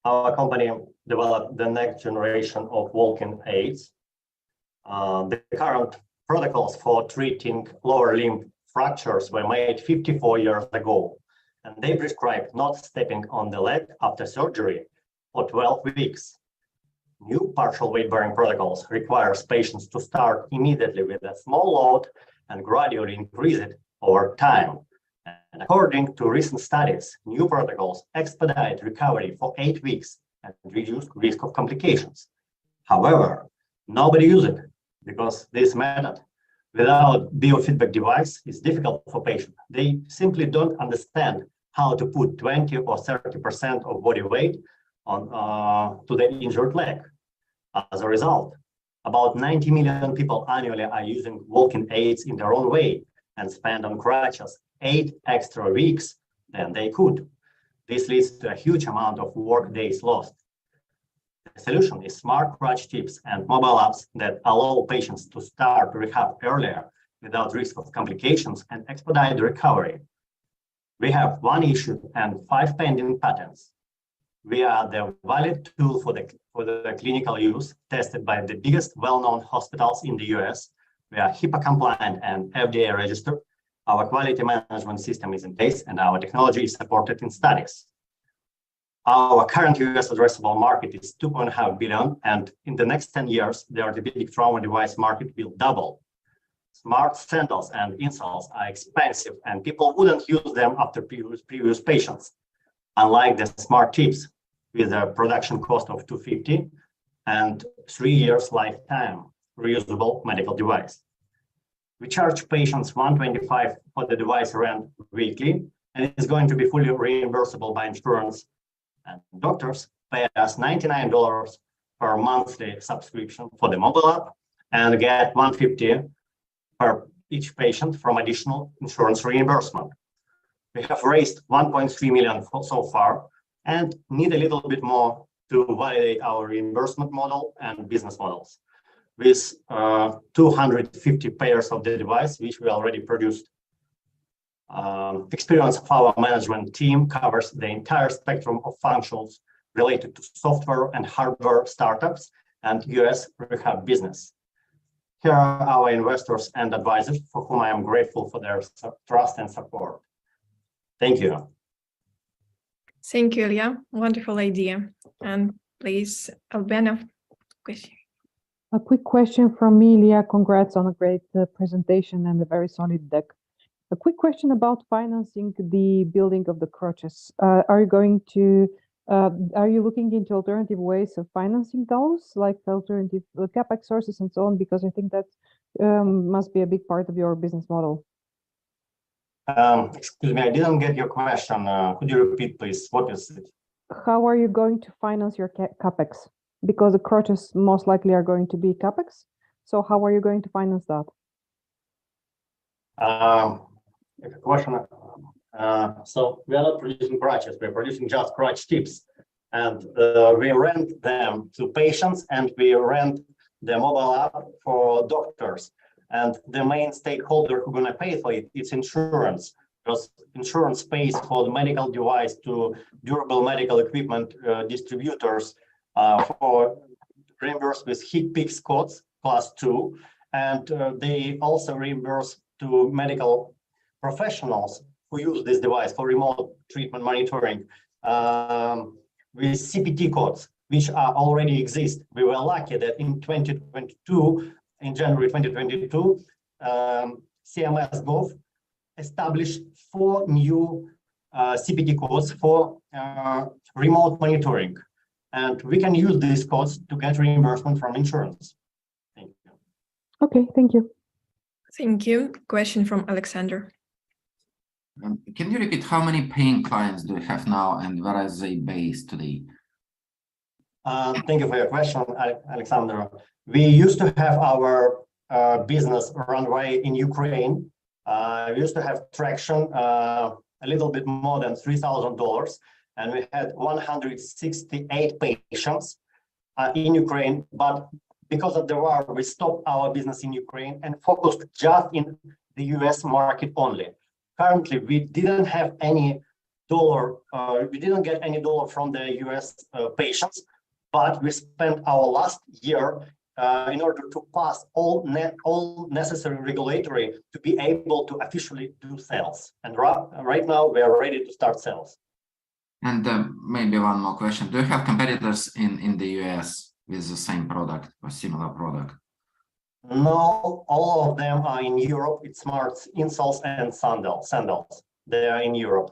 S17: Our company developed the next generation of walking aids. The current protocols for treating lower limb fractures were made 54 years ago, and they prescribe not stepping on the leg after surgery for 12 weeks. New partial weight-bearing protocols requires patients to start immediately with a small load and gradually increase it over time. And according to recent studies, new protocols expedite recovery for 8 weeks and reduce risk of complications. However, nobody uses it because this method without biofeedback device is difficult for patients. They simply don't understand how to put 20 or 30% of body weight on to the injured leg. As a result, about 90 million people annually are using walking aids in their own way and spend on crutches 8 extra weeks than they could. This leads to a huge amount of work days lost. The solution is smart crutch tips and mobile apps that allow patients to start rehab earlier without risk of complications and expedite the recovery. We have 1 issue and 5 pending patents. We are the valid tool for the clinical use tested by the biggest well-known hospitals in the US. We are HIPAA compliant and FDA registered. Our quality management system is in place and our technology is supported in studies. Our current US addressable market is 2.5 billion, and in the next 10 years, the orthopedic trauma device market will double. Smart sandals and insoles are expensive and people wouldn't use them after previous patients. Unlike the smart tips with a production cost of $250 and 3 years lifetime reusable medical device. We charge patients $125 for the device rent weekly, and it's going to be fully reimbursable by insurance. And doctors pay us $99 per monthly subscription for the mobile app and get $150 per each patient from additional insurance reimbursement. We have raised 1.3 million so far and need a little bit more to validate our reimbursement model and business models. With 250 pairs of the device, which we already produced. Experience of our management team covers the entire spectrum of functions related to software and hardware startups and US rehab business. Here are our investors and advisors for whom I am grateful for their trust and support. Thank you.
S1: Thank you, Ilya. Wonderful idea. And please, Albena, question.
S6: A quick question from me, Ilya. Congrats on a great presentation and a very solid deck. A quick question about financing the building of the crutches. Are you looking into alternative ways of financing those, like alternative CapEx sources and so on? Because I think that must be a big part of your business model.
S17: Excuse me, I didn't get your question. Could you repeat, please? What is it?
S6: How are you going to finance your CapEx? Because the crutches most likely are going to be CapEx. So how are you going to finance that?
S17: Question. So we are not producing crutches, we're producing just crutch tips. And we rent them to patients and we rent the mobile app for doctors. And the main stakeholder who's gonna pay for it, it's insurance. Because insurance pays for the medical device to durable medical equipment distributors for reimbursed with HIPAA codes class 2. And they also reimburse to medical professionals who use this device for remote treatment monitoring with CPT codes, which are already exist. We were lucky that in 2022, in January 2022, CMS Gov established 4 new CPT codes for remote monitoring. And we can use these codes to get reimbursement from insurance. Thank you.
S6: Okay, thank you.
S1: Thank you. Question from Alexander.
S3: Can you repeat how many paying clients do you have now and where are they based today?
S17: Thank you for your question, Alexander. We used to have our business runway in Ukraine. We used to have traction a little bit more than $3,000, and we had 168 patients in Ukraine. But because of the war, we stopped our business in Ukraine and focused just in the US market only. Currently, we didn't have any dollar, we didn't get any dollar from the US patients, but we spent our last year in order to pass all necessary regulatory to be able to officially do sales. And right now, we are ready to start sales.
S3: And maybe one more question. Do you have competitors in the US with the same product or similar product?
S17: No, all of them are in Europe. It's smart insoles and sandals. They are in Europe.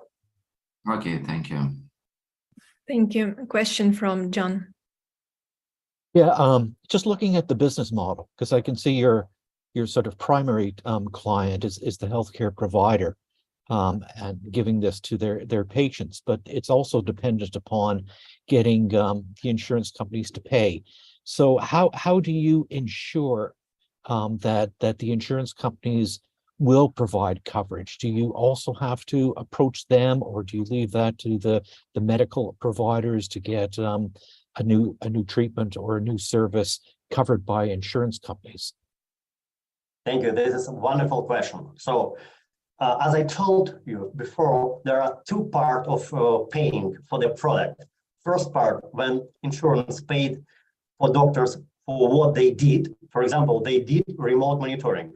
S3: Okay, thank you.
S1: Thank you. A question from John.
S15: Yeah, just looking at the business model, because I can see your sort of primary client is the healthcare provider and giving this to their patients, but it's also dependent upon getting the insurance companies to pay. So how do you ensure that the insurance companies will provide coverage? Do you also have to approach them, or do you leave that to the medical providers to get a new treatment or a new service covered by insurance companies?
S17: Thank you. This is a wonderful question. So as I told you before, there are two parts of paying for the product. First part, when insurance paid for doctors for what they did. For example, they did remote monitoring.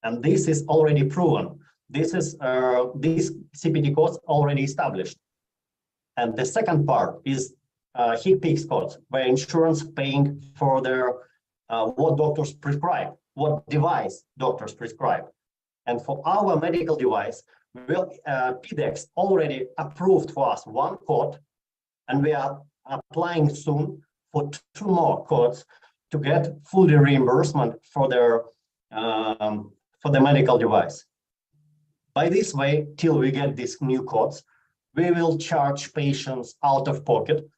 S17: And this is already proven. This CPT codes already established. And the second part is HCPCS codes, where insurance paying for their what doctors prescribe, what device doctors prescribe. And for our medical device, PDEX already approved for us one code, and we are applying soon for 2 more codes to get full reimbursement for their for the medical device. By this way, till we get these new codes, we will charge patients out of pocket.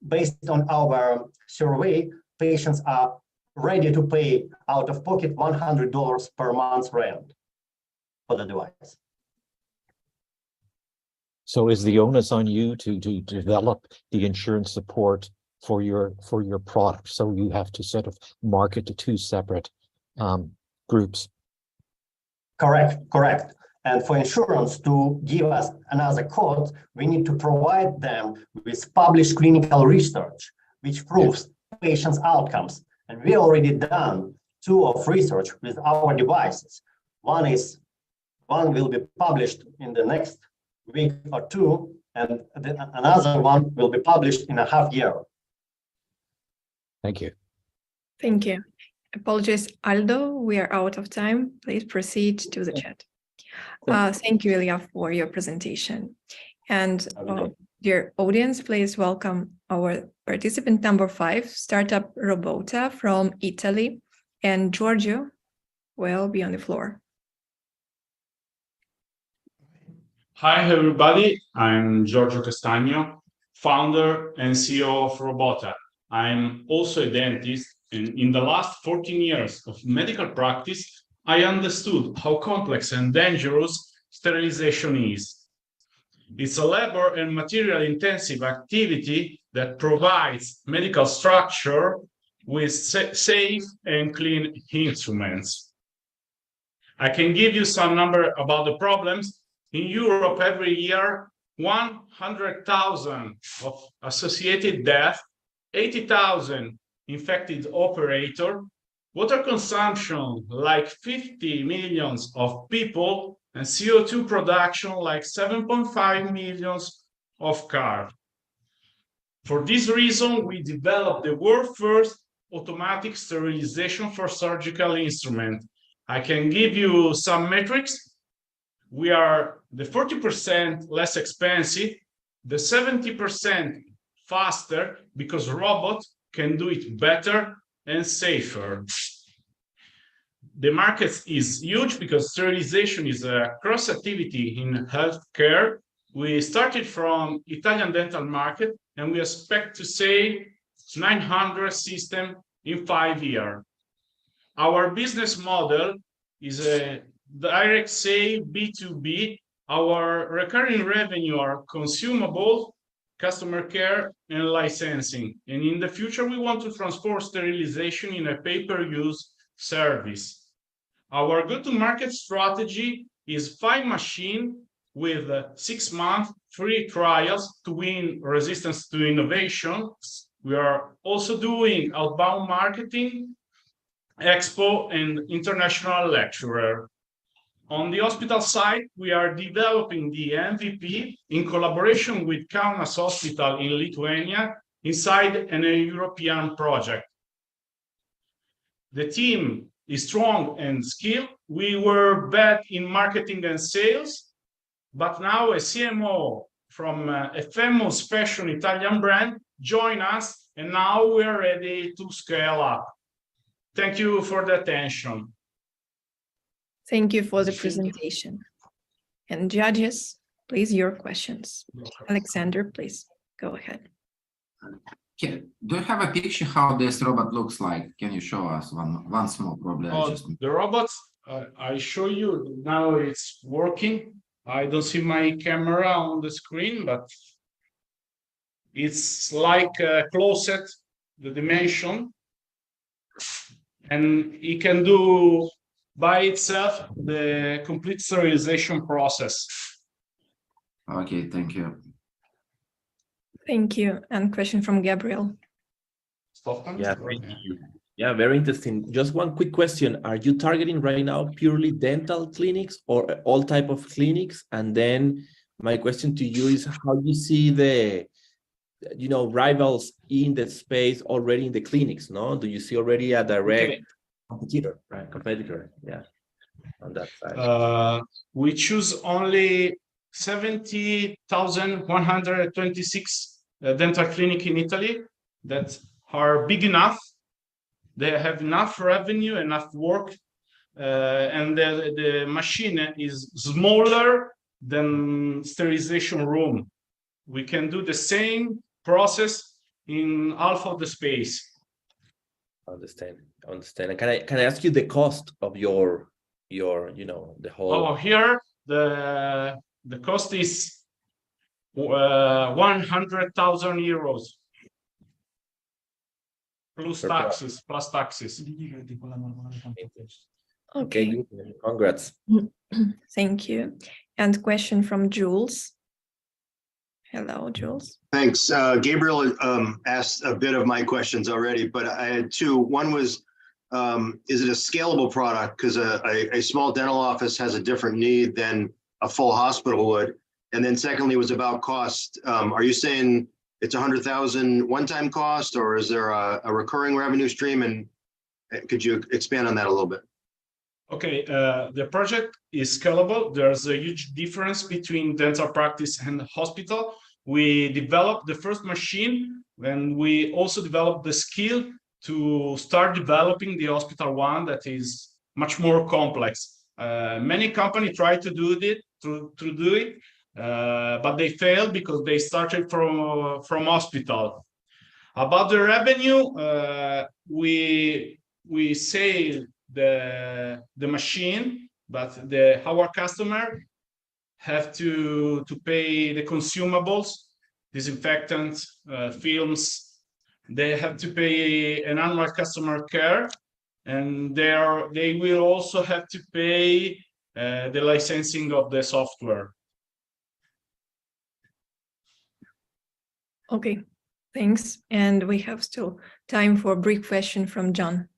S17: Based on our survey, patients are ready to pay out of pocket $100 per month rent for the device.
S15: So is the onus on you to develop the insurance support for your product? So you have to sort of market to 2 separate groups.
S17: Correct. And for insurance to give us another code, we need to provide them with published clinical research, which proves patients' outcomes. And we already done 2 of research with our devices. One will be published in the next week or 2, and another one will be published in a half year.
S15: Thank you.
S1: Thank you. Apologies, Aldo, we are out of time. Please proceed to the chat. Thank you, Ilya, for your presentation. And dear audience, please welcome our participant number 5, startup Robota from Italy, and Giorgio will be on the floor.
S18: Hi, everybody. I'm Giorgio Castagno, founder and CEO of Robota. I'm also a dentist, and in the last 14 years of medical practice, I understood how complex and dangerous sterilization is. It's a labor and material-intensive activity that provides medical structure with safe and clean instruments. I can give you some number about the problems. In Europe, every year, 100,000 of associated death, 80,000 infected operator, water consumption like 50 millions of people, and CO2 production like 7.5 millions of car. For this reason, we developed the world's first automatic sterilization for surgical instruments. I can give you some metrics. We are the 40% less expensive, the 70% faster, because robots can do it better and safer. The market is huge because sterilization is a cross activity in healthcare. We started from Italian dental market and we expect to sell 900 systems in 5 years. Our business model is a direct sale B2B. Our recurring revenue are consumable, customer care, and licensing. And in the future, we want to transform sterilization in a pay-per-use service. Our go-to-market strategy is 5 machines with 6 months free trials to win resistance to innovation. We are also doing outbound marketing, expo, and international lecturer. On the hospital side, we are developing the MVP in collaboration with Kaunas Hospital in Lithuania inside a European project. The team is strong and skilled. We were bad in marketing and sales, but now a CMO from a famous fashion Italian brand joined us, and now we are ready to scale up. Thank you for the attention.
S1: Thank you for the presentation. And judges, please, your questions. Alexander, please go ahead.
S3: Do you have a picture how this robot looks like? Can you show us one small probably?
S18: The robots, I show you now it's working. I don't see my camera on the screen, but it's like a closet, the dimension, and it can do by itself the complete sterilization process.
S3: Okay, thank you.
S1: Thank you. And question from Gabriel.
S8: Yeah, thank you. Yeah, very interesting. Just one quick question. Are you targeting right now purely dental clinics or all type of clinics? And then my question to you is how you see the, rivals in the space already in the clinics, no? Do you see already a direct competitor, right? Competitor, yeah, on that side.
S18: We choose only 70,126 dental clinics in Italy that are big enough. They have enough revenue, enough work, and the machine is smaller than sterilization room. We can do the same process in half of the space.
S8: Understand. And can I ask you the cost of your the whole?
S18: Oh, here the cost is 100,000 euros. Plus taxes.
S1: Okay.
S8: Congrats.
S1: Thank you. And question from Jules. Hello, Jules.
S19: Thanks. Gabriel asked a bit of my questions already, but I had two. One was, is it a scalable product? Because a small dental office has a different need than a full hospital would. And then secondly was about cost. Are you saying it's 100,000 one-time cost, or is there a recurring revenue stream? And could you expand on that a little bit?
S18: Okay, the project is scalable. There's a huge difference between dental practice and hospital. We developed the first machine, and we also developed the skill to start developing the hospital one that is much more complex. Many companies try to do it, but they failed because they started from hospital. About the revenue, we sell the machine, but our customer have to pay the consumables, disinfectants, films. They have to pay an annual customer care, and they will also have to pay the licensing of the software.
S1: Okay, thanks. And we have still time for a brief question from John.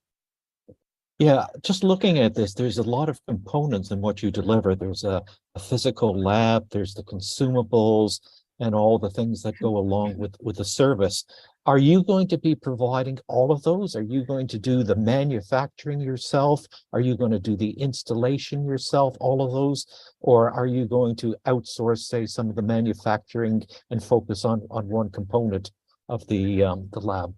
S15: Yeah, just looking at this, there's a lot of components in what you deliver. There's a physical lab, there's the consumables, and all the things that go along with the service. Are you going to be providing all of those? Are you going to do the manufacturing yourself? Are you going to do the installation yourself, all of those? Or are you going to outsource, say, some of the manufacturing and focus on one component of the lab?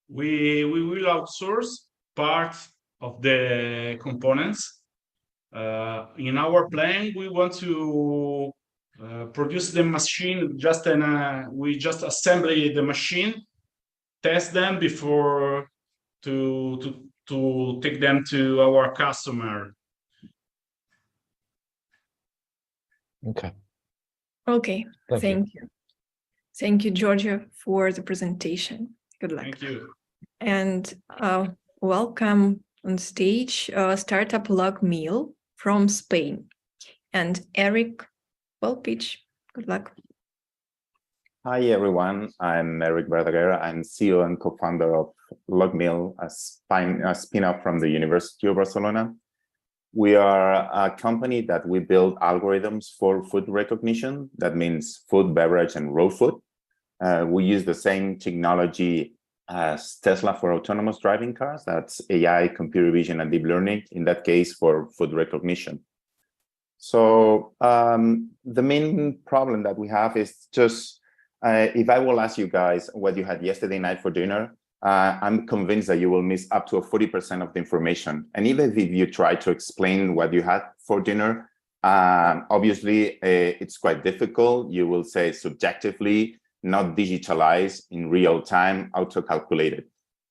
S18: We will outsource part of the components. In our plan, we want to produce the machine we just assemble the machine, test them before to take them to our customer.
S15: Okay.
S1: Okay, thank you. Thank you, Giorgio, for the presentation. Good luck.
S18: Thank you.
S1: And welcome on stage, startup Logmeal from Spain. And Eric Welpich, good luck.
S20: Hi, everyone. I'm Eric Verdaguer. I'm CEO and co-founder of Logmeal, a spin-off from the University of Barcelona. We are a company that we build algorithms for food recognition. That means food, beverage, and raw food. We use the same technology as Tesla for autonomous driving cars. That's AI, computer vision, and deep learning, in that case, for food recognition. So the main problem that we have is just, if I will ask you guys what you had yesterday night for dinner, I'm convinced that you will miss up to 40% of the information. And even if you try to explain what you had for dinner, obviously it's quite difficult. You will say subjectively, not digitalized, in real time, auto-calculated.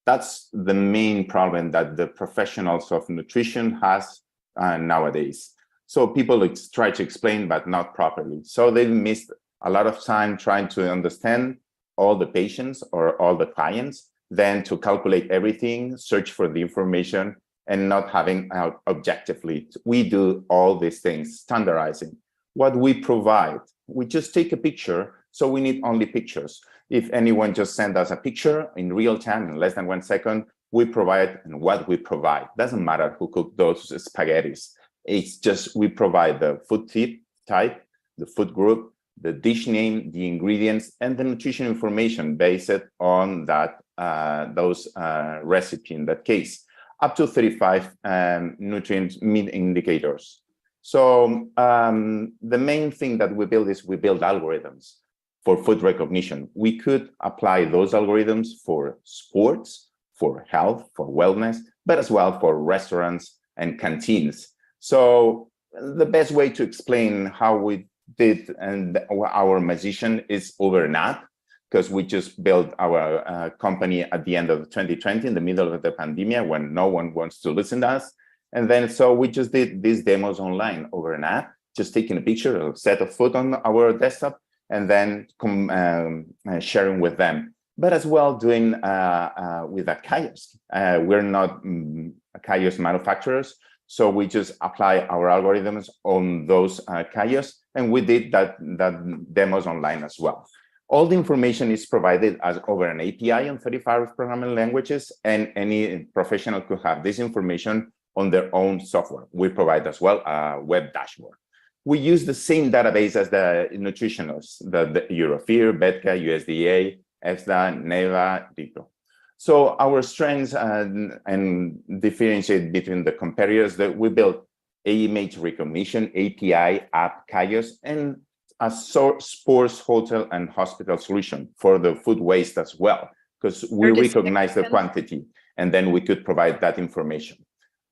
S20: That's the main problem that the professionals of nutrition has nowadays. So people try to explain, but not properly. So they've missed a lot of time trying to understand all the patients or all the clients, then to calculate everything, search for the information, and not having out objectively. We do all these things, standardizing. What we provide, we just take a picture, so we need only pictures. If anyone just send us a picture in real time, in less than 1 second, we provide, and what we provide. Doesn't matter who cooked those spaghettis. It's just we provide the food type, the food group, the dish name, the ingredients, and the nutrition information based on that those recipe in that case, up to 35 nutrient indicators. So the main thing that we build is we build algorithms for food recognition. We could apply those algorithms for sports, for health, for wellness, but as well for restaurants and canteens. So the best way to explain how we did and our magician is over an app, because we just built our company at the end of 2020, in the middle of the pandemic, when no one wants to listen to us. And then so we just did these demos online over an app, just taking a picture of a set of food on our desktop and then sharing with them. But as well doing with a kiosk. We're not kiosk manufacturers, so we just apply our algorithms on those kiosks, and we did that demos online as well. All the information is provided as over an API in 35 programming languages, and any professional could have this information on their own software. We provide as well a web dashboard. We use the same database as the nutritionists, the Eurofear, BETCA, USDA, EFSA, NEVA, DITO. So our strengths and differentiate between the competitors that we built image recognition, API, app, kiosk, and a sports, hotel, and hospital solution for the food waste as well, because we recognize the quantity, and then we could provide that information.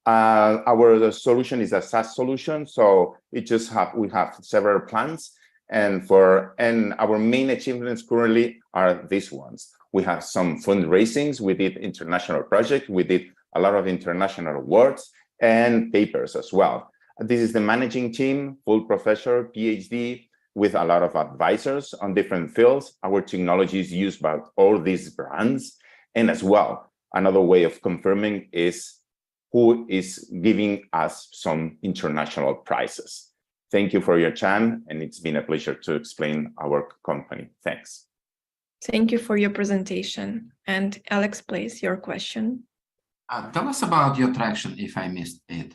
S20: Our solution is a SaaS solution, so we have several plans, and our main achievements currently are these ones. We have some fundraisings, we did international projects, we did a lot of international awards and papers as well. This is the managing team, full professor, PhD, with a lot of advisors on different fields. Our technology is used by all these brands, and as well, another way of confirming is who is giving us some international prizes. Thank you for your time, and it's been a pleasure to explain our company. Thanks.
S1: Thank you for your presentation. And Alex, please, your question.
S3: Tell us about your traction, if I missed it.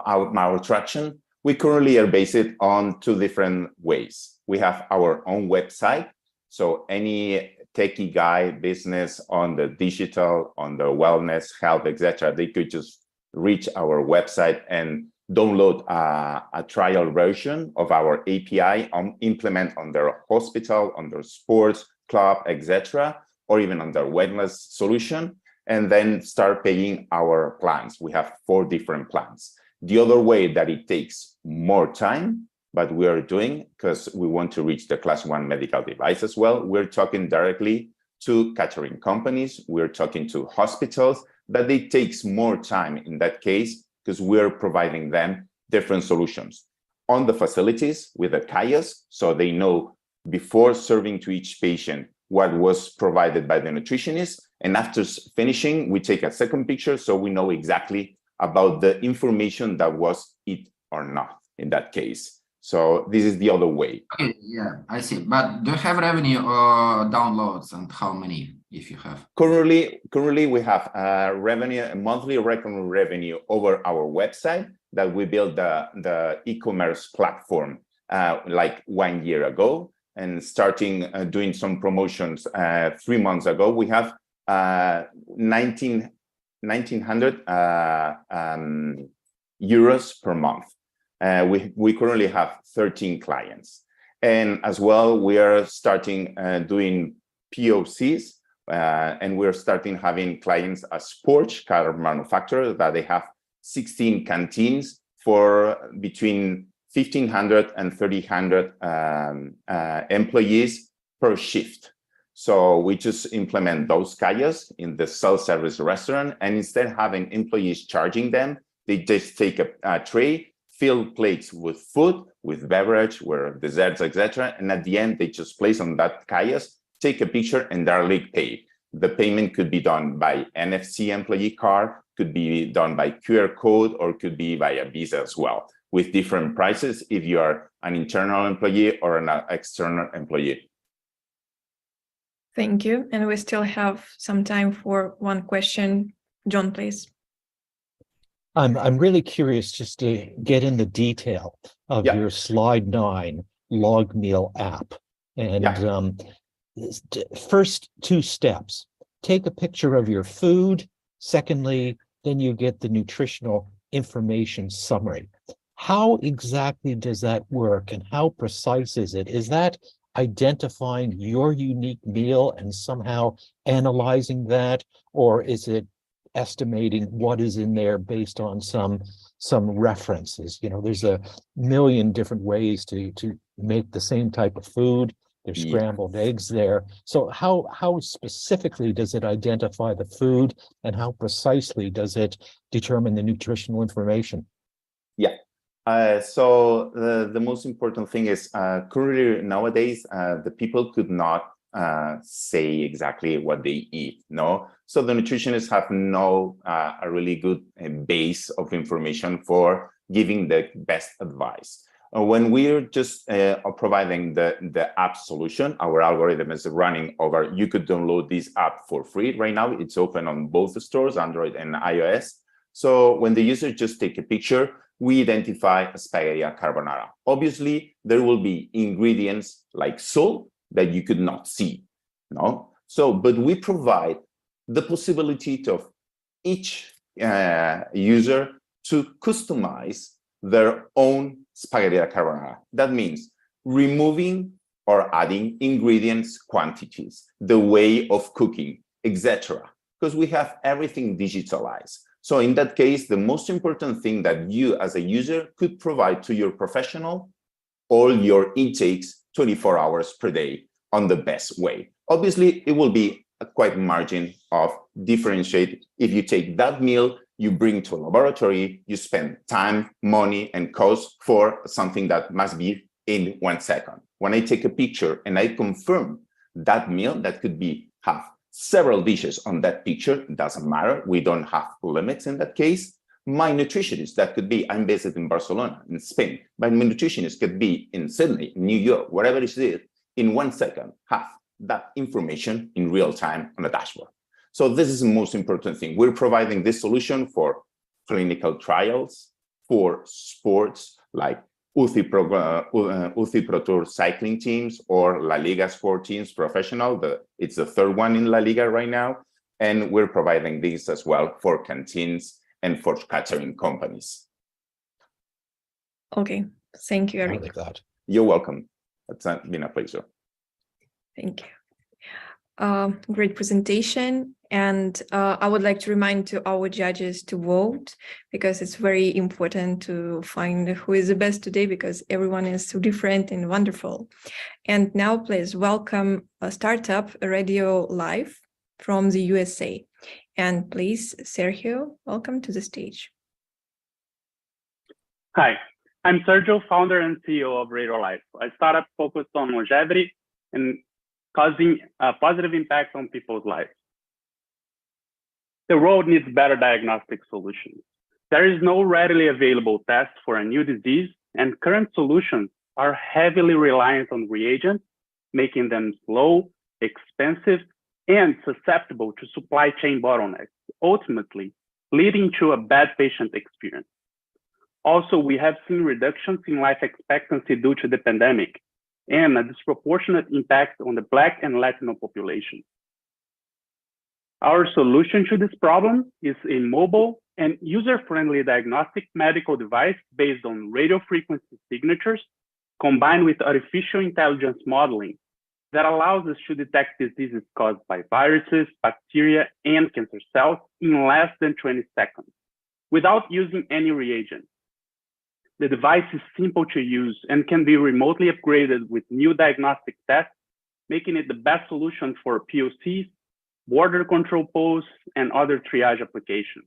S20: Our traction, We currently are based on two different ways. We have our own website. So any techie guy, business on the digital, on the wellness, health, etc., they could just reach our website and download a trial version of our API, implement on their hospital, on their sports club, etc., or even on their wellness solution, and then start paying our plans. We have 4 different plans. The other way that it takes more time, but we are doing, because we want to reach the class 1 medical device as well, we're talking directly to catering companies, we're talking to hospitals, that it takes more time in that case, because we're providing them different solutions on the facilities with the KIAs, so they know before serving to each patient what was provided by the nutritionist. And after finishing, we take a second picture so we know exactly about the information that was it or not in that case. So this is the other way.
S3: Okay, yeah, I see. But do you have revenue or downloads, and how many, if you have?
S20: Currently we have revenue, monthly recurring revenue over our website that we built the e-commerce platform like 1 year ago, and starting doing some promotions 3 months ago. We have 1,900 euros per month. We currently have 13 clients. And as well, we are starting doing POCs, and we're starting having clients as sports car manufacturers that they have 16 canteens for between 1,500 and 3,000 employees per shift. So we just implement those KIAs in the self-service restaurant, and instead of having employees charging them, they just take a tray, fill plates with food, with beverage, with desserts, etc. And at the end, they just place on that KIAs, take a picture, and directly pay. The payment could be done by NFC employee card, could be done by QR code, or could be via Visa as well, with different prices if you are an internal employee or an external employee.
S1: Thank you. And we still have some time for one question. John, please.
S15: I'm really curious just to get in the detail of your slide 9 log meal app. And first 2 steps, take a picture of your food. Secondly, then you get the nutritional information summary. How exactly does that work, and how precise is it? Is that identifying your unique meal and somehow analyzing that, or is it estimating what is in there based on some references? You know, there's a million different ways to make the same type of food. There's scrambled eggs there. So how specifically does it identify the food, and how precisely does it determine the nutritional information?
S20: Yeah. So the most important thing is currently nowadays, the people could not say exactly what they eat, no? So the nutritionists have no a really good base of information for giving the best advice. When we're just providing the app solution, our algorithm is running over, you could download this app for free right now. It's open on both the stores, Android and iOS. So when the user just take a picture, we identify a spaghetti carbonara. Obviously, there will be ingredients like salt that you could not see, no? So, but we provide the possibility of each user to customize their own spaghetti carbonara. That means removing or adding ingredients, quantities, the way of cooking, etc. Because we have everything digitalized. So in that case, the most important thing that you as a user could provide to your professional, all your intakes 24 hours per day on the best way. Obviously, it will be a quite margin of differentiate. If you take that meal, you bring to a laboratory, you spend time, money, and cost for something that must be in 1 second. When I take a picture and I confirm that meal, that could be have several dishes on that picture, doesn't matter. We don't have limits in that case. My nutritionist, that could be, I'm based in Barcelona, in Spain. My nutritionist could be in Sydney, New York, wherever it is, in 1 second, have that information in real time on a dashboard. So this is the most important thing. We're providing this solution for clinical trials, for sports like UCI Pro Tour cycling teams or La Liga sport teams professional. It's the third one in La Liga right now. And we're providing these as well for canteens and for catering companies.
S1: Okay, thank you, Eric.
S15: I like that.
S20: You're welcome. It's been a pleasure.
S1: Thank you. Great presentation. And I would like to remind to our judges to vote, because it's very important to find who is the best today, because everyone is so different and wonderful. And now please welcome a startup Radio Live from the USA. And please, Sergio, welcome to the stage.
S21: Hi, I'm Sergio, founder and CEO of Radio Life, a startup focused on longevity and causing a positive impact on people's lives. The world needs better diagnostic solutions. There is no readily available test for a new disease, and current solutions are heavily reliant on reagents, making them slow, expensive, and susceptible to supply chain bottlenecks, ultimately leading to a bad patient experience. Also, we have seen reductions in life expectancy due to the pandemic and a disproportionate impact on the Black and Latino population. Our solution to this problem is a mobile and user-friendly diagnostic medical device based on radio frequency signatures combined with artificial intelligence modeling that allows us to detect diseases caused by viruses, bacteria, and cancer cells in less than 20 seconds without using any reagent. The device is simple to use and can be remotely upgraded with new diagnostic tests, making it the best solution for POCs, border control posts, and other triage applications.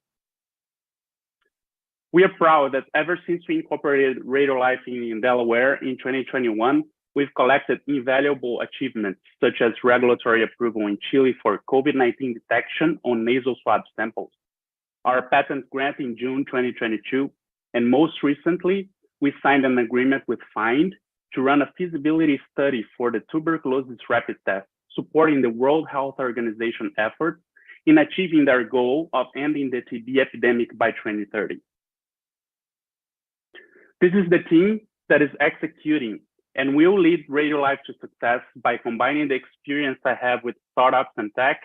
S21: We are proud that ever since we incorporated Radio Life in Delaware in 2021, we've collected invaluable achievements, such as regulatory approval in Chile for COVID-19 detection on nasal swab samples, our patent grant in June 2022, and most recently, we signed an agreement with FIND to run a feasibility study for the tuberculosis rapid test, supporting the World Health Organization effort in achieving their goal of ending the TB epidemic by 2030. This is the team that is executing and will lead Radio Life to success by combining the experience I have with startups and tech,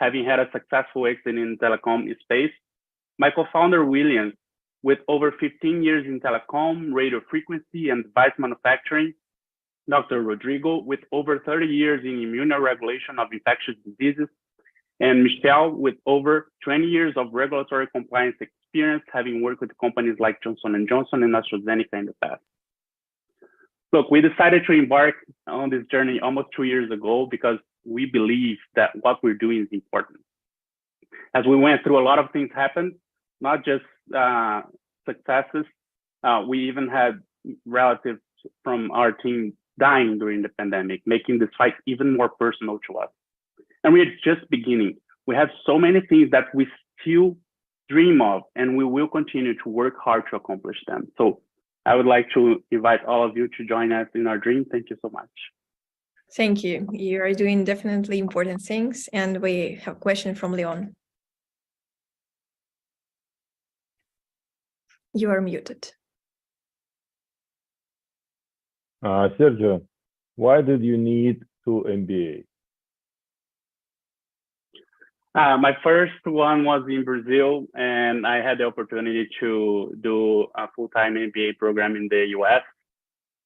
S21: having had a successful exit in telecom space. My co-founder, Williams, with over 15 years in telecom, radio frequency, and device manufacturing. Dr. Rodrigo, with over 30 years in immunoregulation of infectious diseases. And Michelle, with over 20 years of regulatory compliance experience, having worked with companies like Johnson & Johnson and AstraZeneca in the past. Look, we decided to embark on this journey almost 2 years ago because we believe that what we're doing is important. As we went through, a lot of things happened, not just successes. We even had relatives from our team dying during the pandemic, making this fight even more personal to us. And we're just beginning. We have so many things that we still dream of, and we will continue to work hard to accomplish them. So I would like to invite all of you to join us in our dream. Thank you so much.
S1: Thank you. You are doing definitely important things. And we have a question from Leon. You are muted.
S11: Sergio, why did you need 2 MBA?
S21: My first one was in Brazil, and I had the opportunity to do a full-time MBA program in the US.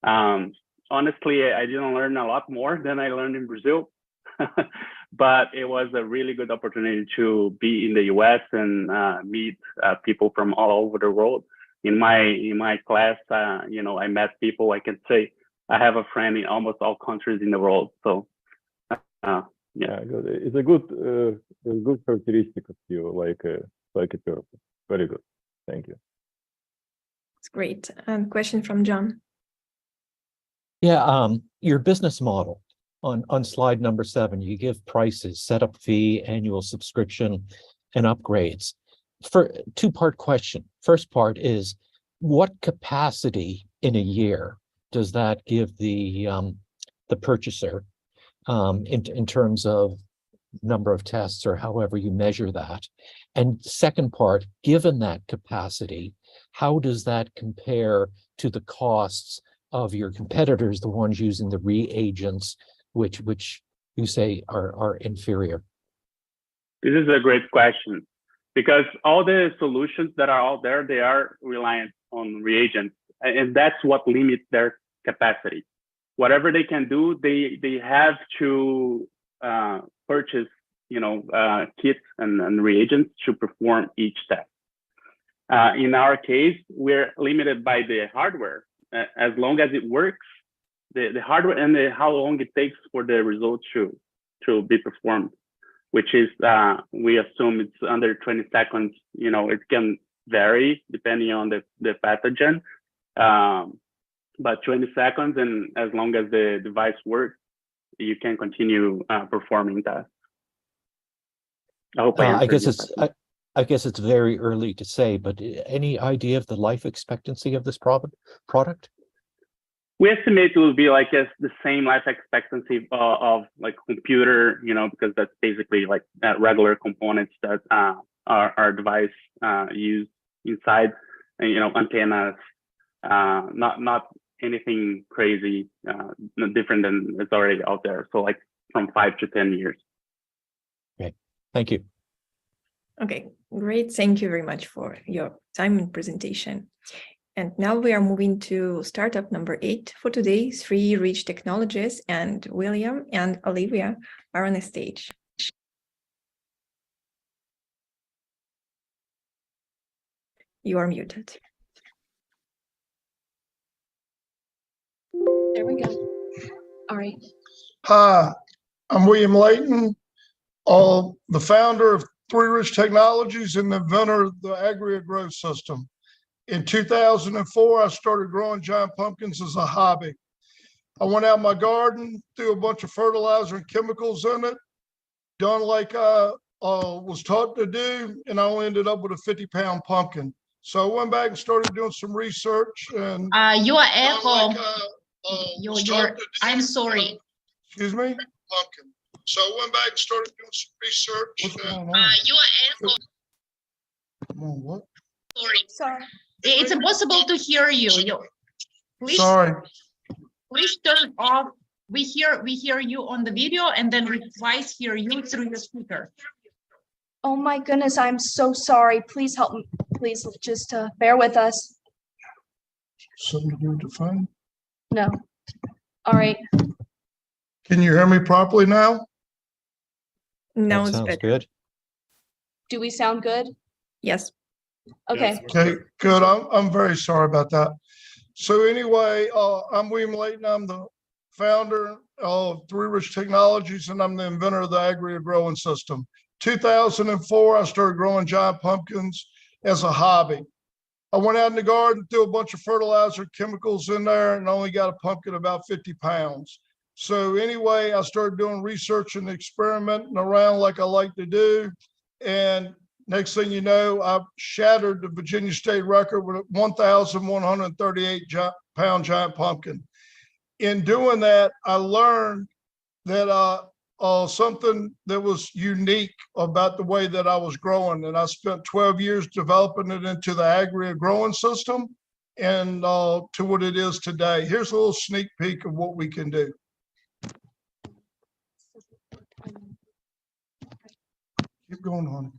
S21: Honestly, I didn't learn a lot more than I learned in Brazil, but it was a really good opportunity to be in the US and meet people from all over the world. In my class, I met people. I can say I have a friend in almost all countries in the world. So, yeah,
S11: good. It's a good characteristic of you, like a person. Very good. Thank you.
S1: It's great. And question from John.
S15: Yeah, your business model on slide number 7, you give prices, setup fee, annual subscription, and upgrades. For two-part question. First part is, what capacity in a year does that give the purchaser in terms of number of tests or however you measure that? And second part, given that capacity, how does that compare to the costs of your competitors, the ones using the reagents, which you say are inferior?
S21: This is a great question, because all the solutions that are out there, they are reliant on reagents, and that's what limits their capacity. Whatever they can do, they have to purchase, kits and reagents to perform each test. In our case, we're limited by the hardware. As long as it works, the hardware and how long it takes for the results to be performed, which is, we assume it's under 20 seconds. It can vary depending on the pathogen, but 20 seconds, and as long as the device works, you can continue performing tests. I hope I answered.
S15: I guess it's very early to say, but any idea of the life expectancy of this product?
S21: We estimate it will be like the same life expectancy of like computer, because that's basically like regular components that our device use inside, and, antennas, not anything crazy, different than it's already out there. So like from 5 to 10 years.
S15: Okay, thank you.
S1: Okay, great. Thank you very much for your time and presentation. And now we are moving to startup number 8 for today. 3 rich technologists, and William and Olivia are on the stage. You are muted.
S9: There we go. All right.
S22: Hi, I'm William Layton, the founder of 3 Rich Technologies and the inventor of the agri-grow system. In 2004, I started growing giant pumpkins as a hobby. I went out in my garden, threw a bunch of fertilizer and chemicals in it, done like I was taught to do, and I only ended up with a 50-pound pumpkin. So I went back and started doing some research. And
S9: you are echo. I'm sorry.
S22: Excuse me? Pumpkin. So I went back and started doing some research. What's going on?
S9: You are echo.
S22: Come on, what?
S9: Sorry. It's impossible to hear you. Please,
S22: sorry.
S9: Please turn off. We hear you on the video, and then we twice hear you through the speaker.
S23: Oh my goodness, I'm so sorry. Please help me. Please just bear with us.
S22: Something to do with the phone?
S23: No. All right.
S22: Can you hear me properly now?
S1: No,
S15: that sounds good.
S23: Do we sound good?
S1: Yes.
S23: Okay.
S22: Okay, good. I'm very sorry about that. So anyway, I'm William Layton. I'm the founder of 3 Rich Technologies, and I'm the inventor of the agri-growing system. 2004, I started growing giant pumpkins as a hobby. I went out in the garden, threw a bunch of fertilizer chemicals in there, and only got a pumpkin about 50 pounds. So anyway, I started doing research and experimenting around like I like to do. And next thing you know, I shattered the Virginia state record with a 1,138 pound giant pumpkin. In doing that, I learned that something that was unique about the way that I was growing. And I spent 12 years developing it into the agri-growing system and to what it is today. Here's a little sneak peek of what we can do. Keep going on.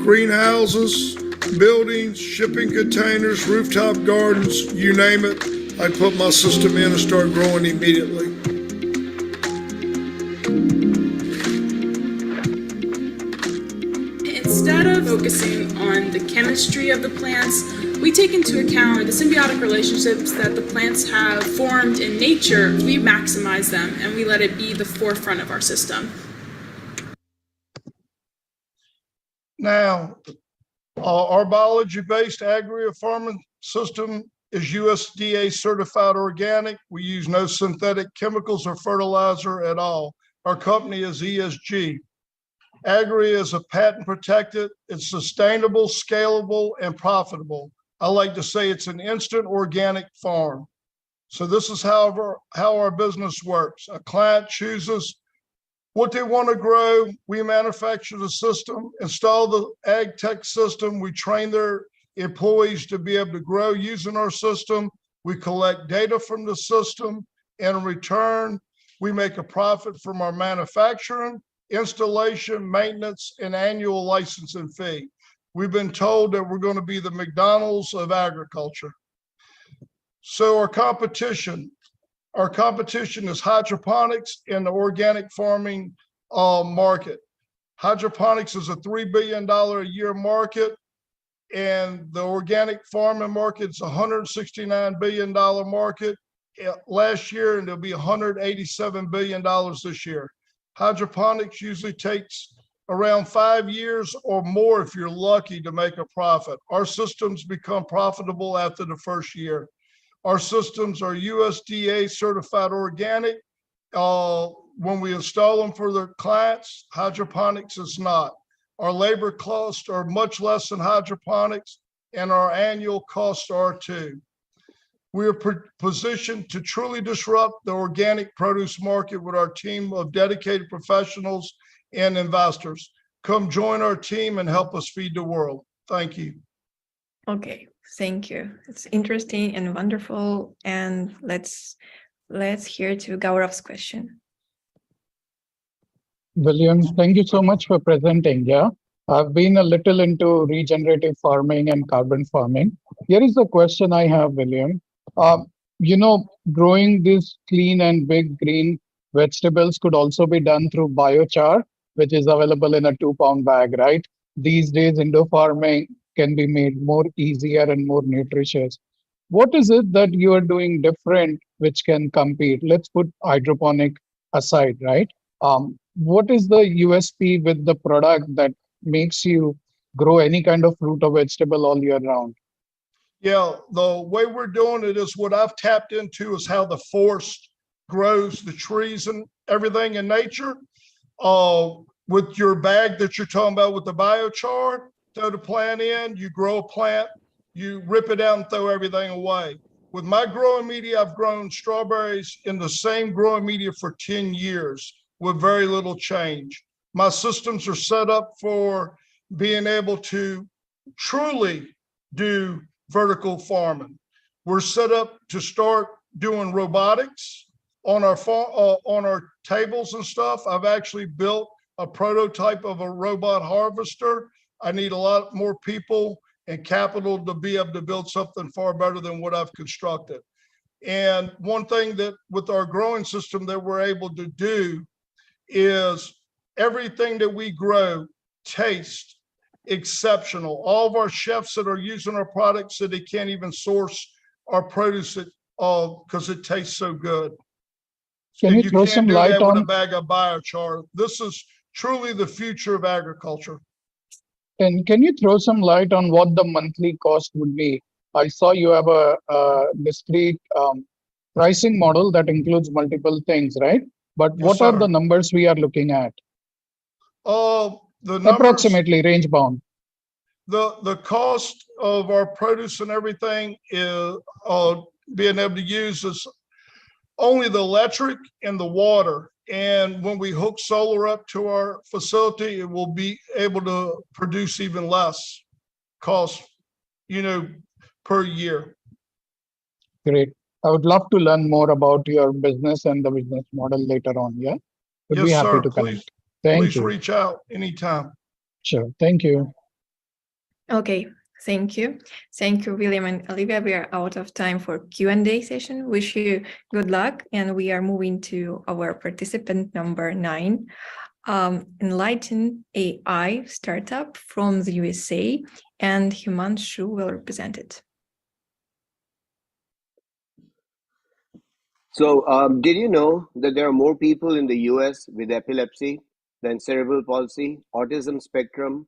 S22: Greenhouses, buildings, shipping containers, rooftop gardens, you name it. I put my system in and start growing immediately.
S24: Instead of focusing on the chemistry of the plants, we take into account the symbiotic relationships that the plants have formed in nature. We maximize them and we let it be the forefront of our system.
S22: Now, our biology-based agri-farming system is USDA certified organic. We use no synthetic chemicals or fertilizer at all. Our company is ESG. Agri is a patent protected, it's sustainable, scalable, and profitable. I like to say it's an instant organic farm. So this is how our business works. A client chooses what they want to grow. We manufacture the system, install the ag tech system. We train their employees to be able to grow using our system. We collect data from the system, and in return, we make a profit from our manufacturing, installation, maintenance, and annual licensing fee. We've been told that we're going to be the McDonald's of agriculture. So our competition is hydroponics in the organic farming market. Hydroponics is a $3 billion a year market, and the organic farming market is a $169 billion market last year, and it'll be $187 billion this year. Hydroponics usually takes around 5 years or more if you're lucky to make a profit. Our systems become profitable after the first year. Our systems are USDA certified organic. When we install them for the clients, hydroponics is not. Our labor costs are much less than hydroponics, and our annual costs are too. We are positioned to truly disrupt the organic produce market with our team of dedicated professionals and investors. Come join our team and help us feed the world. Thank you.
S1: Okay, thank you. It's interesting and wonderful. And let's hear to Gaurav's question.
S5: William, thank you so much for presenting. Yeah, I've been a little into regenerative farming and carbon farming. Here is the question I have, William. Growing these clean and big green vegetables could also be done through biochar, which is available in a 2-pound bag, right? These days, indoor farming can be made more easier and more nutritious. What is it that you are doing different which can compete? Let's put hydroponic aside, right? What is the USP with the product that makes you grow any kind of fruit or vegetable all year round?
S22: Yeah, the way we're doing it is what I've tapped into is how the forest grows the trees and everything in nature. With your bag that you're talking about with the biochar, throw the plant in, you grow a plant, you rip it out and throw everything away. With my growing media, I've grown strawberries in the same growing media for 10 years with very little change. My systems are set up for being able to truly do vertical farming. We're set up to start doing robotics on our tables and stuff. I've actually built a prototype of a robot harvester. I need a lot more people and capital to be able to build something far better than what I've constructed. And one thing that with our growing system that we're able to do is everything that we grow tastes exceptional. All of our chefs that are using our products said they can't even source our produce because it tastes so good.
S5: Can you throw some light on
S22: with a bag of biochar? This is truly the future of agriculture.
S5: And can you throw some light on what the monthly cost would be? I saw you have a discrete pricing model that includes multiple things, right? But
S22: Yes,
S5: what are
S22: sir.
S5: the numbers we are looking at?
S22: The numbers,
S5: approximately range bound.
S22: the cost of our produce and everything is being able to use is only the electric and the water. And when we hook solar up to our facility, it will be able to produce even less cost, per year.
S5: Great. I would love to learn more about your business and the business model later on. Yeah. Would
S22: Yes,
S5: be happy
S22: sir.
S5: to
S22: Please,
S5: connect. Thank
S22: please
S5: you.
S22: reach out anytime.
S5: Sure. Thank you.
S1: Okay, thank you. Thank you, William and Olivia. We are out of time for Q&A session. Wish you good luck. And we are moving to our participant number 9, Enlighten AI startup from the USA, and Himanshu will represent it.
S2: So, did you know that there are more people in the US with epilepsy than cerebral palsy, autism spectrum,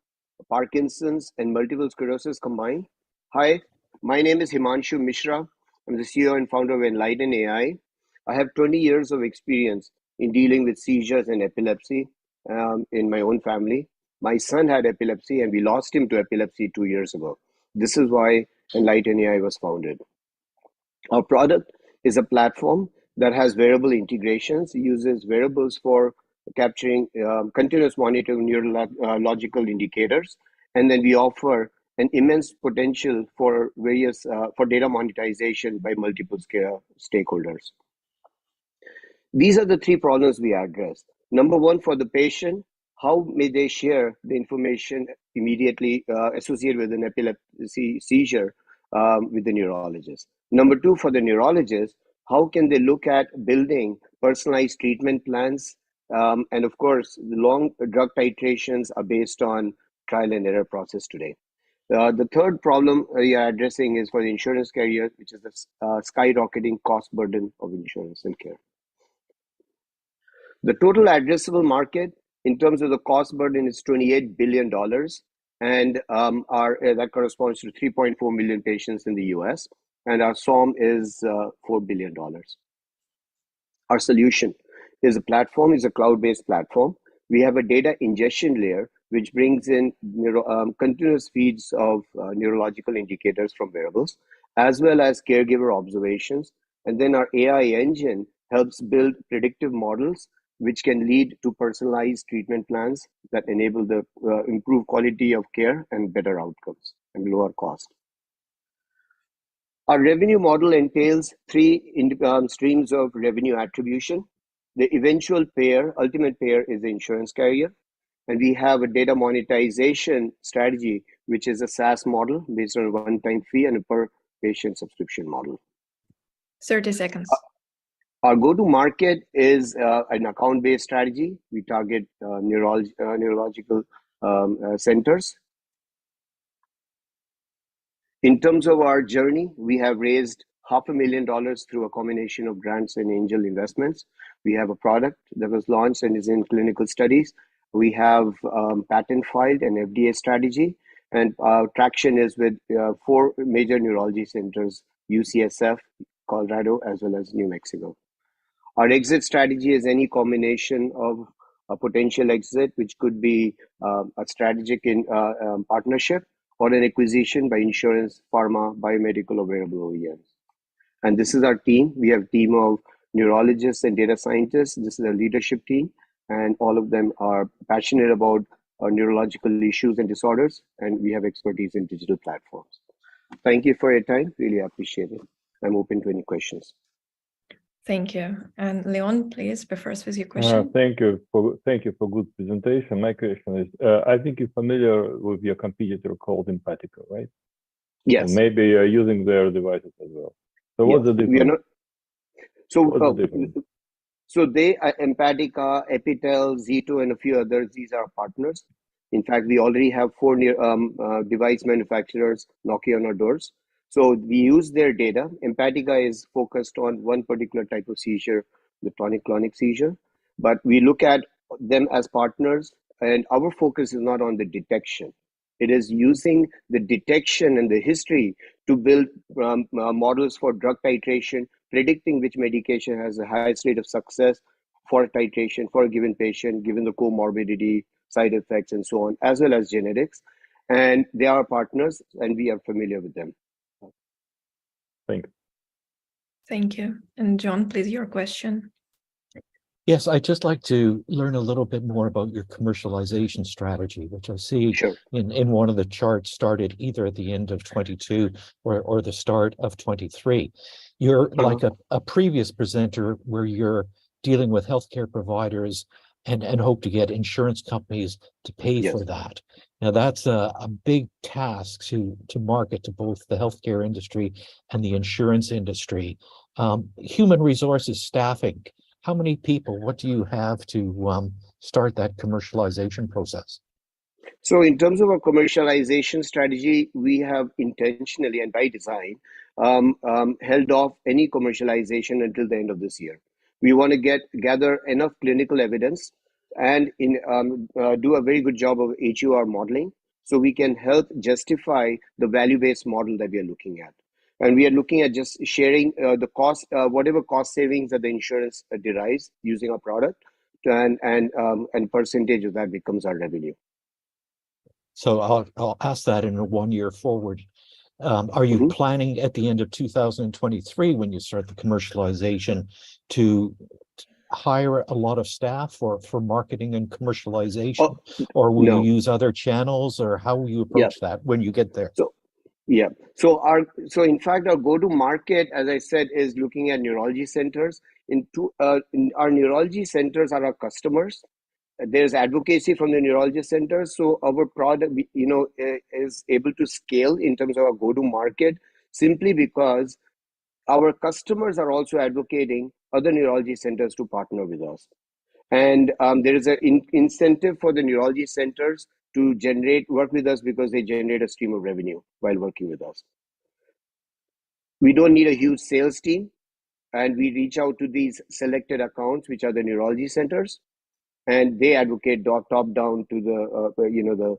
S2: Parkinson's, and multiple sclerosis combined? Hi, my name is Himanshu Mishra. I'm the CEO and founder of Enlighten AI. I have 20 years of experience in dealing with seizures and epilepsy in my own family. My son had epilepsy and we lost him to epilepsy 2 years ago. This is why Enlighten AI was founded. Our product is a platform that has wearable integrations, uses wearables for capturing continuous monitoring of neurological indicators. And then we offer an immense potential for various for data monetization by multiple stakeholders. These are the three problems we address. Number one, for the patient, how may they share the information immediately associated with an epilepsy seizure with the neurologist? Number two, for the neurologist, how can they look at building personalized treatment plans? And of course, the long drug titrations are based on trial and error process today. The third problem we are addressing is for the insurance carrier, which is the skyrocketing cost burden of insurance and care. The total addressable market in terms of the cost burden is $28 billion, and that corresponds to 3.4 million patients in the US, and our SOM is $4 billion. Our solution is a cloud-based platform. We have a data ingestion layer, which brings in continuous feeds of neurological indicators from wearables, as well as caregiver observations. And then our AI engine helps build predictive models, which can lead to personalized treatment plans that enable the improved quality of care and better outcomes and lower cost. Our revenue model entails three streams of revenue attribution. The eventual payer, ultimate payer, is the insurance carrier. And we have a data monetization strategy, which is a SaaS model based on a one-time fee and a per patient subscription model.
S1: 30 seconds.
S2: Our go-to-market is an account-based strategy. We target neurological centers. In terms of our journey, we have raised $500,000 through a combination of grants and angel investments. We have a product that was launched and is in clinical studies. We have patent filed and FDA strategy, and traction is with 4 major neurology centers, UCSF, Colorado, as well as New Mexico. Our exit strategy is any combination of a potential exit, which could be a strategic partnership or an acquisition by insurance, pharma, biomedical, or wearable OEMs. And this is our team. We have a team of neurologists and data scientists. This is a leadership team, and all of them are passionate about neurological issues and disorders, and we have expertise in digital platforms. Thank you for your time. Really appreciate it. I'm open to any questions.
S1: Thank you. And Leon, please, be first with your question.
S11: Thank you for good presentation. My question is, I think you're familiar with your competitor called Empatica, right?
S2: Yes.
S11: And maybe you're using their devices as well. So what's the difference?
S2: So they are Empatica, Epitel, Zito, and a few others. These are our partners. In fact, we already have 4 device manufacturers knocking on our doors. So we use their data. Empatica is focused on one particular type of seizure, the tonic-clonic seizure. But we look at them as partners, and our focus is not on the detection. It is using the detection and the history to build models for drug titration, predicting which medication has the highest rate of success for titration for a given patient, given the comorbidity, side effects, and so on, as well as genetics. And they are partners, and we are familiar with them.
S11: Thank you.
S1: Thank you. And John, please, your question.
S15: Yes, I'd just like to learn a little bit more about your commercialization strategy, which I see in one of the charts started either at the end of 22 or the start of 23. You're like a previous presenter where you're dealing with healthcare providers and hope to get insurance companies to pay for that. Now that's a big task to market to both the healthcare industry and the insurance industry. Human resources staffing. How many people, what do you have to start that commercialization process?
S2: So in terms of our commercialization strategy, we have intentionally and by design held off any commercialization until the end of this year. We want to gather enough clinical evidence and do a very good job of HUR modeling so we can help justify the value-based model that we are looking at. And we are looking at just sharing the cost, whatever cost savings that the insurance derives using our product, and percentage of that becomes our revenue.
S15: So I'll ask that in a 1 year forward. Are you planning at the end of 2023, when you start the commercialization, to hire a lot of staff for marketing and commercialization,
S2: Oh,
S15: or will
S2: no.
S15: you use other channels, or how will you approach that when you get there?
S2: So, yeah. So in fact, our go-to-market, as I said, is looking at neurology centers. In our neurology centers are our customers. There's advocacy from the neurology centers. So our product, is able to scale in terms of our go-to-market simply because our customers are also advocating other neurology centers to partner with us. And there is an incentive for the neurology centers to work with us because they generate a stream of revenue while working with us. We don't need a huge sales team, and we reach out to these selected accounts, which are the neurology centers, and they advocate top down to the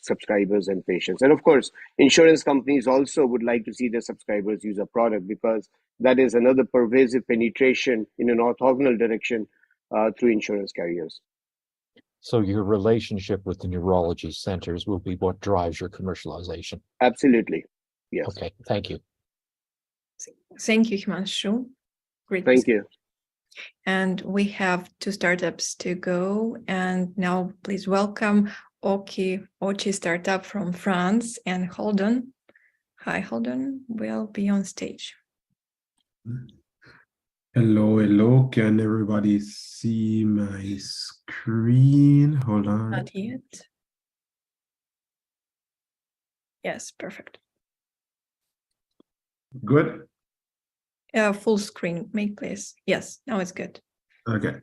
S2: subscribers and patients. And of course, insurance companies also would like to see their subscribers use a product, because that is another pervasive penetration in an orthogonal direction through insurance carriers.
S15: So your relationship with the neurology centers will be what drives your commercialization.
S2: Absolutely. Yes.
S15: Okay. Thank you.
S1: Thank you, Himanshu. Great.
S2: Thank you.
S1: And we have 2 startups to go. And now please welcome Ochi startup from France, and Holden. Hi, Holden will be on stage.
S4: Hello. Can everybody see my screen? Hold on.
S1: Not yet. Yes, perfect.
S4: Good?
S1: Full screen, make please. Yes, now it's good.
S4: Okay.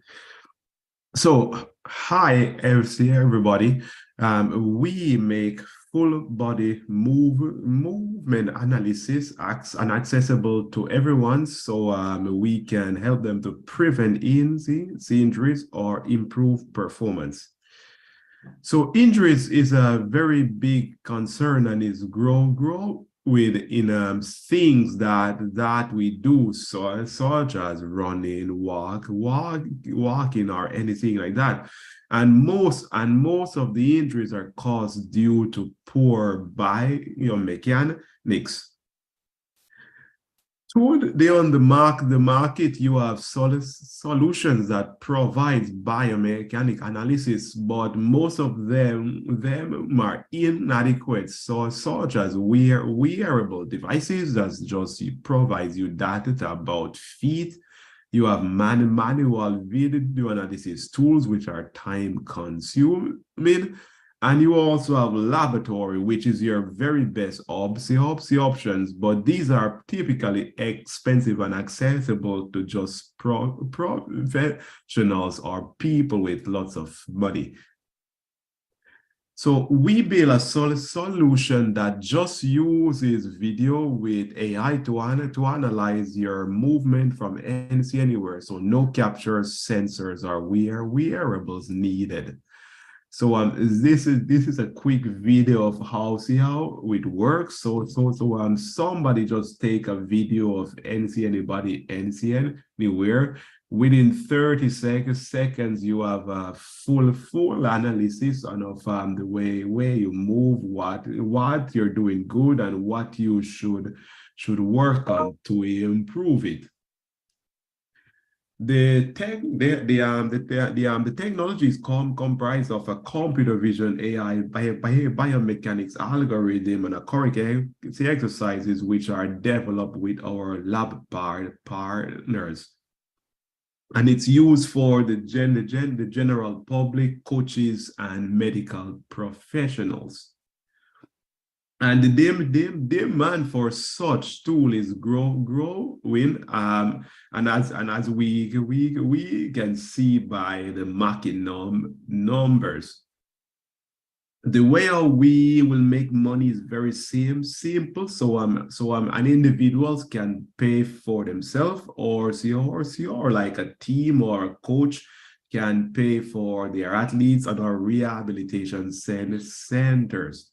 S4: So, hi, everybody. We make full body movement analysis and accessible to everyone, so we can help them to prevent injuries or improve performance. So injuries is a very big concern and is grow with in things that we do, such as running, walking, or anything like that. And most of the injuries are caused due to poor biomechanics. On the market, you have solutions that provides biomechanic analysis, but most of them are inadequate. So, such as wearable devices that just provides you data about feet. You have manual video analysis tools, which are time consuming. And you also have laboratory, which is your very best options, but these are typically expensive and accessible to just professionals or people with lots of money. So we build a solution that just uses video with AI to analyze your movement from anywhere. So no capture sensors or wearables needed. So this is a quick video of how it works. So somebody just take a video of anybody anywhere. Within 30 seconds, you have a full analysis of the way you move, what you're doing good, and what you should work on to improve it. The technology is comprised of a computer vision, AI, biomechanics algorithm, and a curriculum exercises which are developed with our lab partners. And it's used for the general public, coaches, and medical professionals. And the demand for such tool is growing, and as we can see by the market numbers. The way how we will make money is very simple. So an individuals can pay for themselves, or like a team or a coach can pay for their athletes at our rehabilitation centers.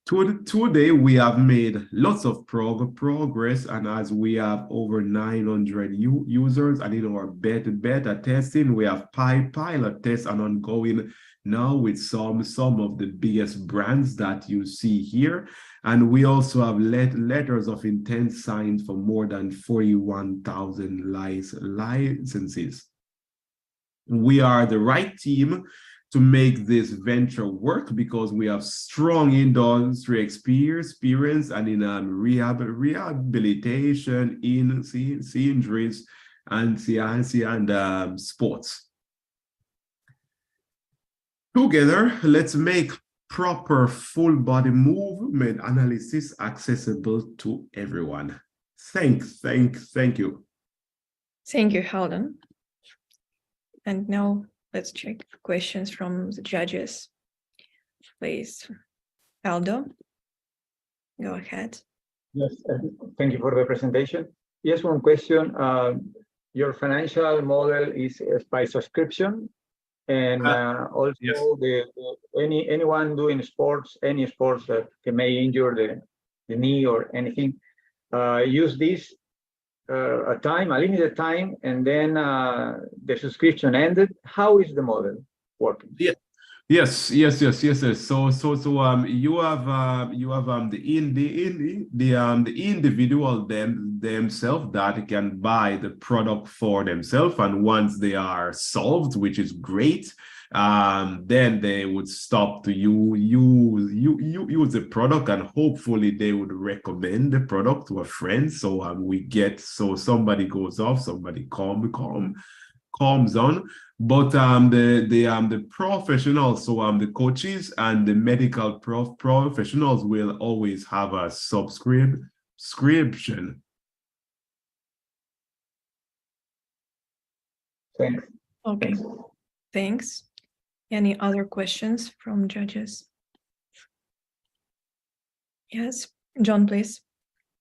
S4: Today, we have made lots of progress, and as we have over 900 users, and in our beta testing, we have pilot tests and ongoing now with some of the biggest brands that you see here. And we also have letters of intent signed for more than 41,000 licenses. We are the right team to make this venture work because we have strong industry experience and in rehabilitation, in injuries, and sports. Together, let's make proper full body movement analysis accessible to everyone. Thank you.
S1: Thank you, Halden. And now let's check questions from the judges. Please, Aldo, go ahead.
S7: Yes, thank you for the presentation. Yes, one question. Your financial model is by subscription, and also yes. Anyone doing sports, any sports that may injure the knee or anything, use this a limited time, and then the subscription ended. How is the model working?
S4: Yeah. Yes. So you have the individual themselves that can buy the product for themselves, and once they are solved, which is great, then they would stop to use the product, and hopefully they would recommend the product to a friend. So somebody goes off, somebody calms on. But the professionals, so the coaches and the medical professionals will always have a subscription.
S7: Thanks.
S1: Okay, thanks. Any other questions from judges? Yes, John, please.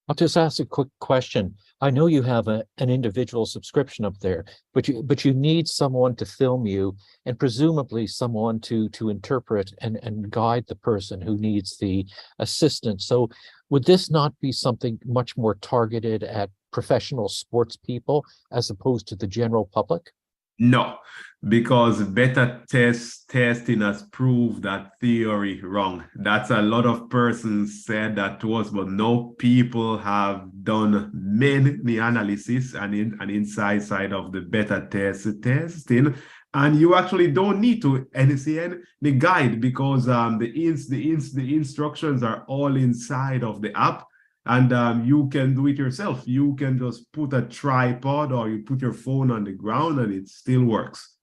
S15: I'll just ask a quick question. I know you have an individual subscription up there, but you need someone to film you, and presumably someone to interpret and guide the person who needs the assistance. So would this not be something much more targeted at professional sports people as opposed to the general public?
S4: No, because beta testing has proved that theory wrong. That's a lot of persons said that to us, but no, people have done many analysis and inside side of the beta testing, and you actually don't need to see the guide, because the instructions are all inside of the app. And you can do it yourself. You can just put a tripod or you put your phone on the ground and it still works.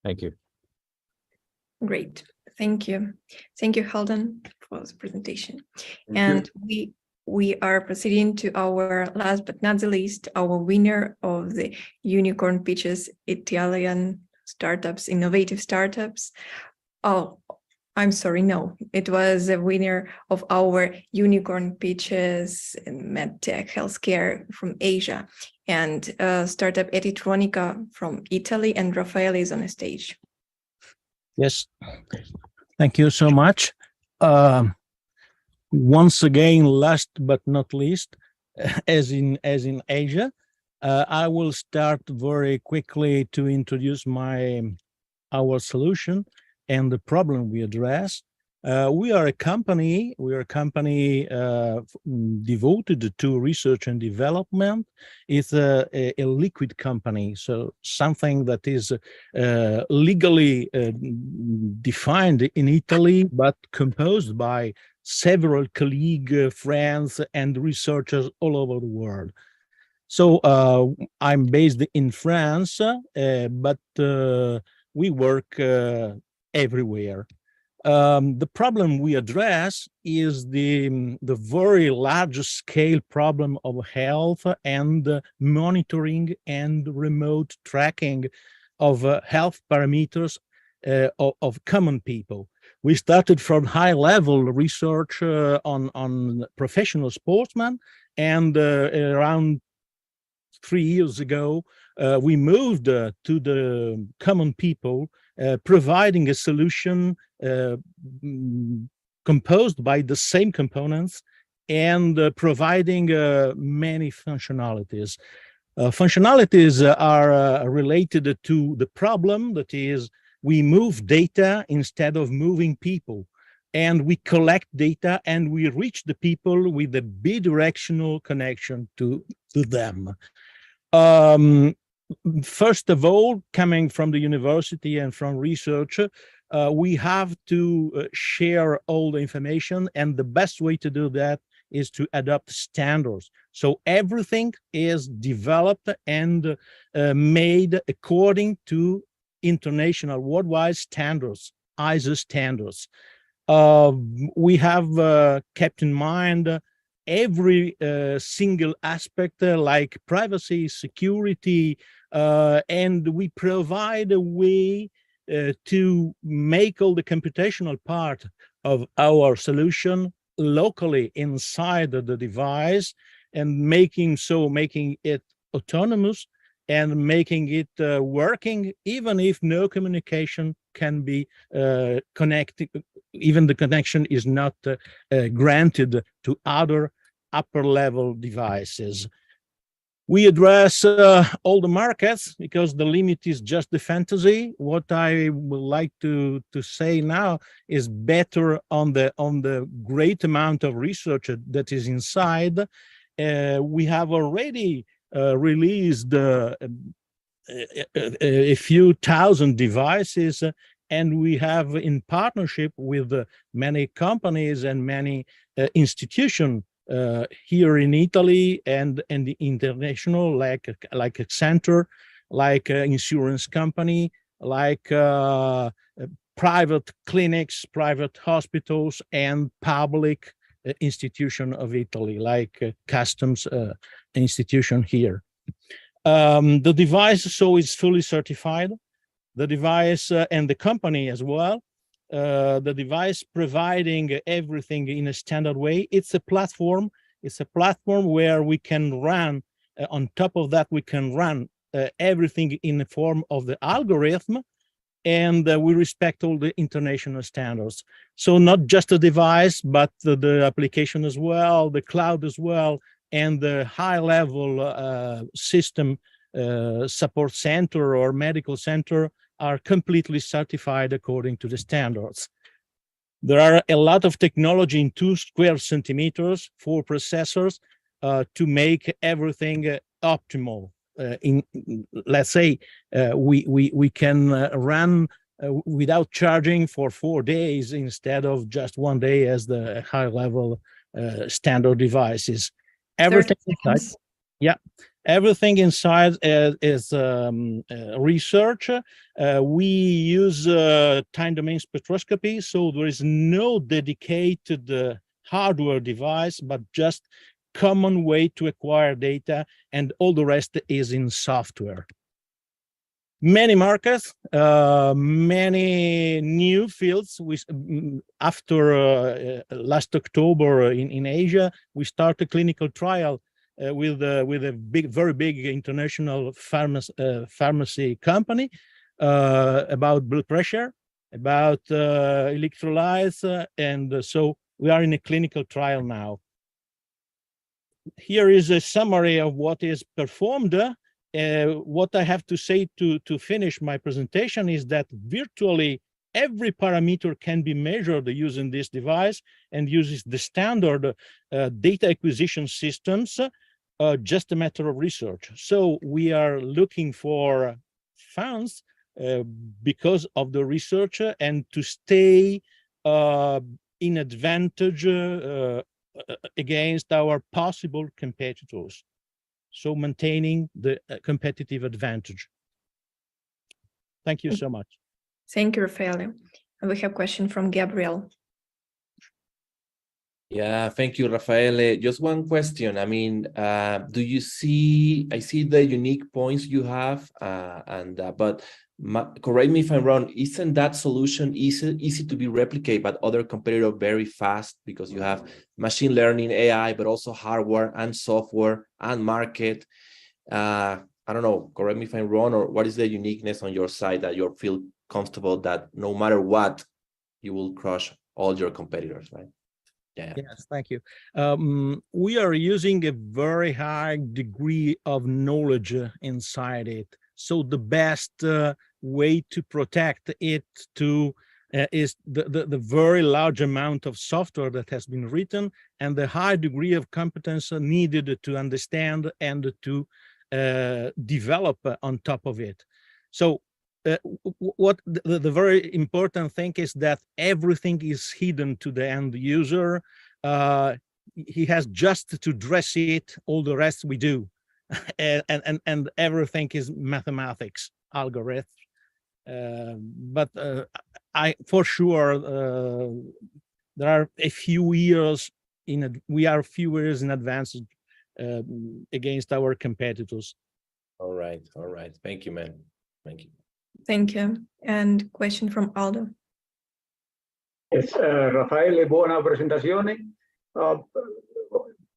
S15: Thank you.
S1: Great. Thank you. Thank you, Halden, for the presentation. And we are proceeding to our last but not the least, our winner of the Unicorn Pitches Italian Startups, Innovative Startups. Oh, I'm sorry, no, it was a winner of our Unicorn Pitches MedTech Healthcare from Asia, and startup Editronica from Italy, and Rafael is on the stage.
S10: Yes, thank you so much. Once again, last but not least, as in Asia, I will start very quickly to introduce our solution and the problem we address. We are a company devoted to research and development. It's a liquid company, so something that is legally defined in Italy, but composed by several colleagues, friends, and researchers all over the world. So I'm based in France, but we work everywhere. The problem we address is the very large scale problem of health and monitoring and remote tracking of health parameters of common people. We started from high level research on professional sportsmen, and around 3 years ago, we moved to the common people, providing a solution composed by the same components and providing many functionalities. Functionalities are related to the problem, that is We move data instead of moving people. And we collect data and we reach the people with a bidirectional connection to them. First of all, coming from the university and from research, we have to share all the information, and the best way to do that is to adopt standards. So everything is developed and made according to international worldwide standards, ISO standards. We have kept in mind every single aspect like privacy, security, and we provide a way to make all the computational part of our solution locally inside the device, and making it autonomous and making it working even if no communication can be connected, even the connection is not granted to other upper level devices. We address all the markets because the limit is just the fantasy. What I would like to say now is better on the great amount of research that is inside. We have already released a few thousand devices, and we have, in partnership with many companies and many institutions here in Italy and the international, like Accenture, like insurance company, like private clinics, private hospitals, and public institution of Italy, like customs institution here. The device is fully certified. The device and the company as well. The device providing everything in a standard way. It's a platform. It's a platform where we can run, on top of that, we can run everything in the form of the algorithm, and we respect all the international standards. So not just a device, but the application as well, the cloud as well, and the high-level system support center or medical center are completely certified according to the standards. There are a lot of technology in 2 square centimeters for processors to make everything optimal. Let's say we can run without charging for 4 days instead of just 1 day as the high-level standard devices. Everything inside, yeah, everything inside is research. We use time domain spectroscopy, so there is no dedicated hardware device, but just common way to acquire data, and all the rest is in software. Many markets, many new fields. After last October in Asia, we started a clinical trial with a very big international pharmacy company about blood pressure, about electrolytes, and so we are in a clinical trial now. Here is a summary of what is performed. What I have to say to finish my presentation is that virtually every parameter can be measured using this device, and uses the standard data acquisition systems, just a matter of research. So we are looking for funds because of the research and to stay in advantage against our possible competitors. So maintaining the competitive advantage. Thank you so much.
S1: Thank you, Raffaele. And we have a question from Gabriel.
S8: Yeah, thank you, Raffaele. Just one question. I mean, do you see, I see the unique points you have, but correct me if I'm wrong, isn't that solution easy to be replicated by other competitors very fast, because you have machine learning, AI, but also hardware and software and market? I don't know, correct me if I'm wrong, or what is the uniqueness on your side that you feel comfortable that no matter what, you will crush all your competitors, right? Yeah.
S10: Yes, thank you. We are using a very high degree of knowledge inside it. So the best way to protect it is the very large amount of software that has been written and the high degree of competence needed to understand and to develop on top of it. So what the very important thing is that everything is hidden to the end user. He has just to dress it, all the rest we do. and everything is mathematics, algorithms. But I for sure there are a few years we are a few years in advance against our competitors.
S8: All right. Thank you, man. Thank you.
S1: Thank you. And question from Aldo.
S7: Yes, Raffaele, buona presentazione.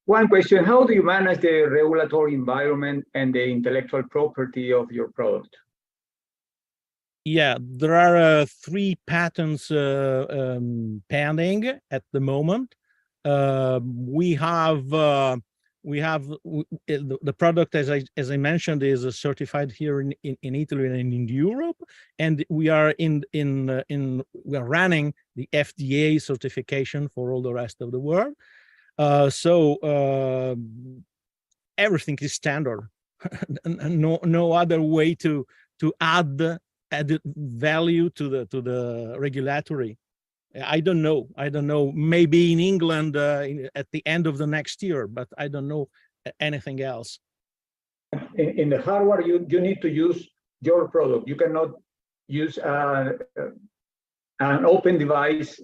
S7: One question, how do you manage the regulatory environment and the intellectual property of your product?
S10: Yeah, there are 3 patents pending at the moment. We have the product, as I mentioned, is certified here in Italy and in Europe, and we are we are running the FDA certification for all the rest of the world. So everything is standard. No other way to add added value to the regulatory. I don't know. Maybe in England at the end of the next year, but I don't know anything else.
S7: In the hardware, you need to use your product. You cannot use an open device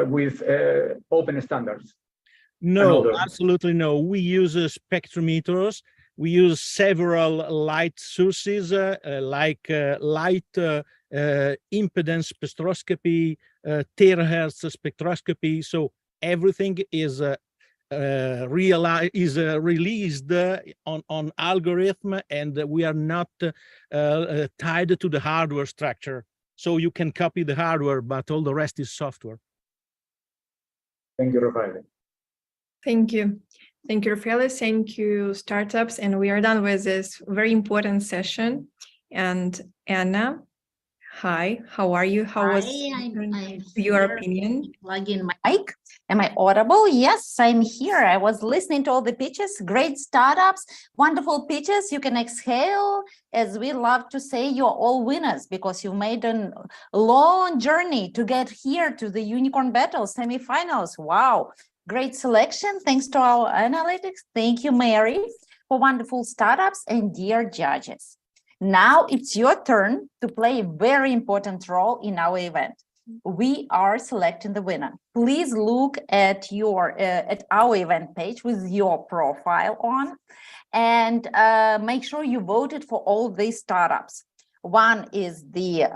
S7: with open standards.
S10: No, absolutely no. We use spectrometers. We use several light sources like light impedance spectroscopy, terahertz spectroscopy. So everything is released on algorithm, and we are not tied to the hardware structure. So you can copy the hardware, but all the rest is software.
S7: Thank you, Raffaele.
S1: Thank you. Thank you, Raffaele. Thank you, startups. And we are done with this very important session. And Anna, hi, how are you? How was your opinion?
S12: Plug in my mic. Am I audible? Yes, I'm here. I was listening to all the pitches, great startups, wonderful pitches. You can exhale. As we love to say, you're all winners because you made a long journey to get here to the Unicorn Battle semifinals. Wow. Great selection. Thanks to our analytics. Thank you, Mary, for wonderful startups and dear judges. Now it's your turn to play a very important role in our event. We are selecting the winner. Please look at our event page with your profile on and make sure you voted for all these startups. 1 is the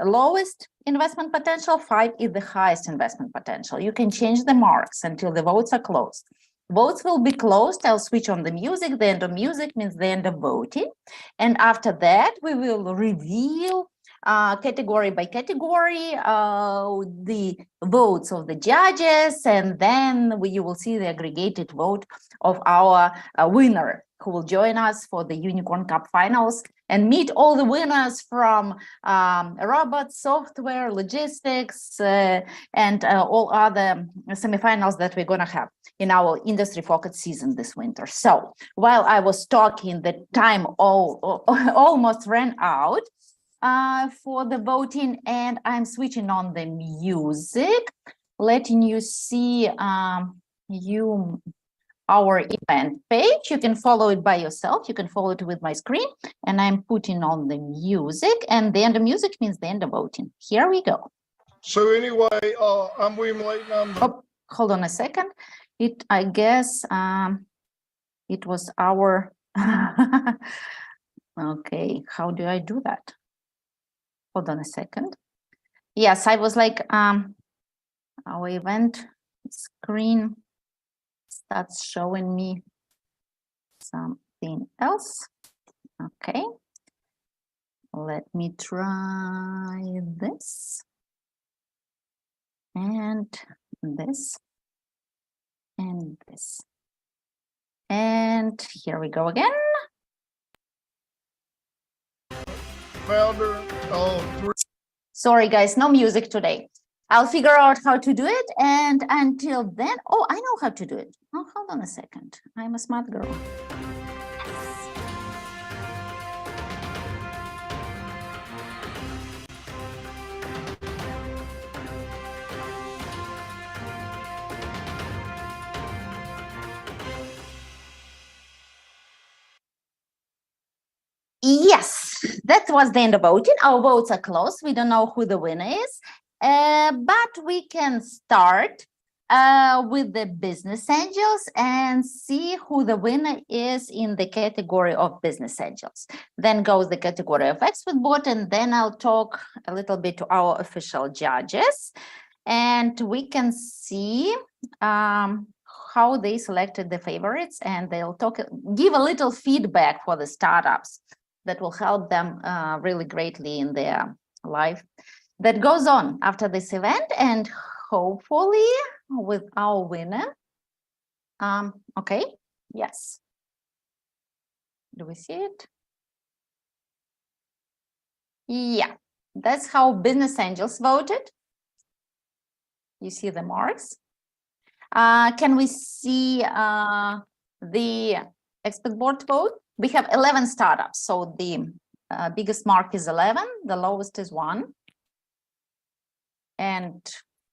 S12: lowest investment potential, 5 is the highest investment potential. You can change the marks until the votes are closed. Votes will be closed. I'll switch on the music. The end of music means the end of voting. And after that, we will reveal category by category the votes of the judges, and then you will see the aggregated vote of our winner, who will join us for the Unicorn Cup finals and meet all the winners from robots, software, logistics, and all other semifinals that we're going to have in our industry-focused season this winter. So while I was talking, the time almost ran out for the voting, and I'm switching on the music, letting you see our event page. You can follow it by yourself. You can follow it with my screen, and I'm putting on the music, and the end of music means the end of voting. Here we go.
S22: So anyway, I'm William Layton.
S12: Hold on a second. I guess it was our okay, how do I do that? Hold on a second. Yes, I was like our event screen starts showing me something else. Okay, let me try this and this and this, and here we go again.
S22: founder of Three.
S12: Sorry, guys, no music today. I'll figure out how to do it. And until then, oh, I know how to do it. Oh, hold on a second. I'm a smart girl. Yes, that was the end of voting. Our votes are closed. We don't know who the winner is, but we can start with the business angels and see who the winner is in the category of business angels. Then goes the category of expert board, and then I'll talk a little bit to our official judges, and we can see how they selected the favorites, and they'll give a little feedback for the startups that will help them really greatly in their life that goes on after this event, and hopefully with our winner. Okay, yes. Do we see it? Yeah, that's how business angels voted. You see the marks. Can we see the expert board vote? We have 11 startups, so the biggest mark is 11, the lowest is 1. And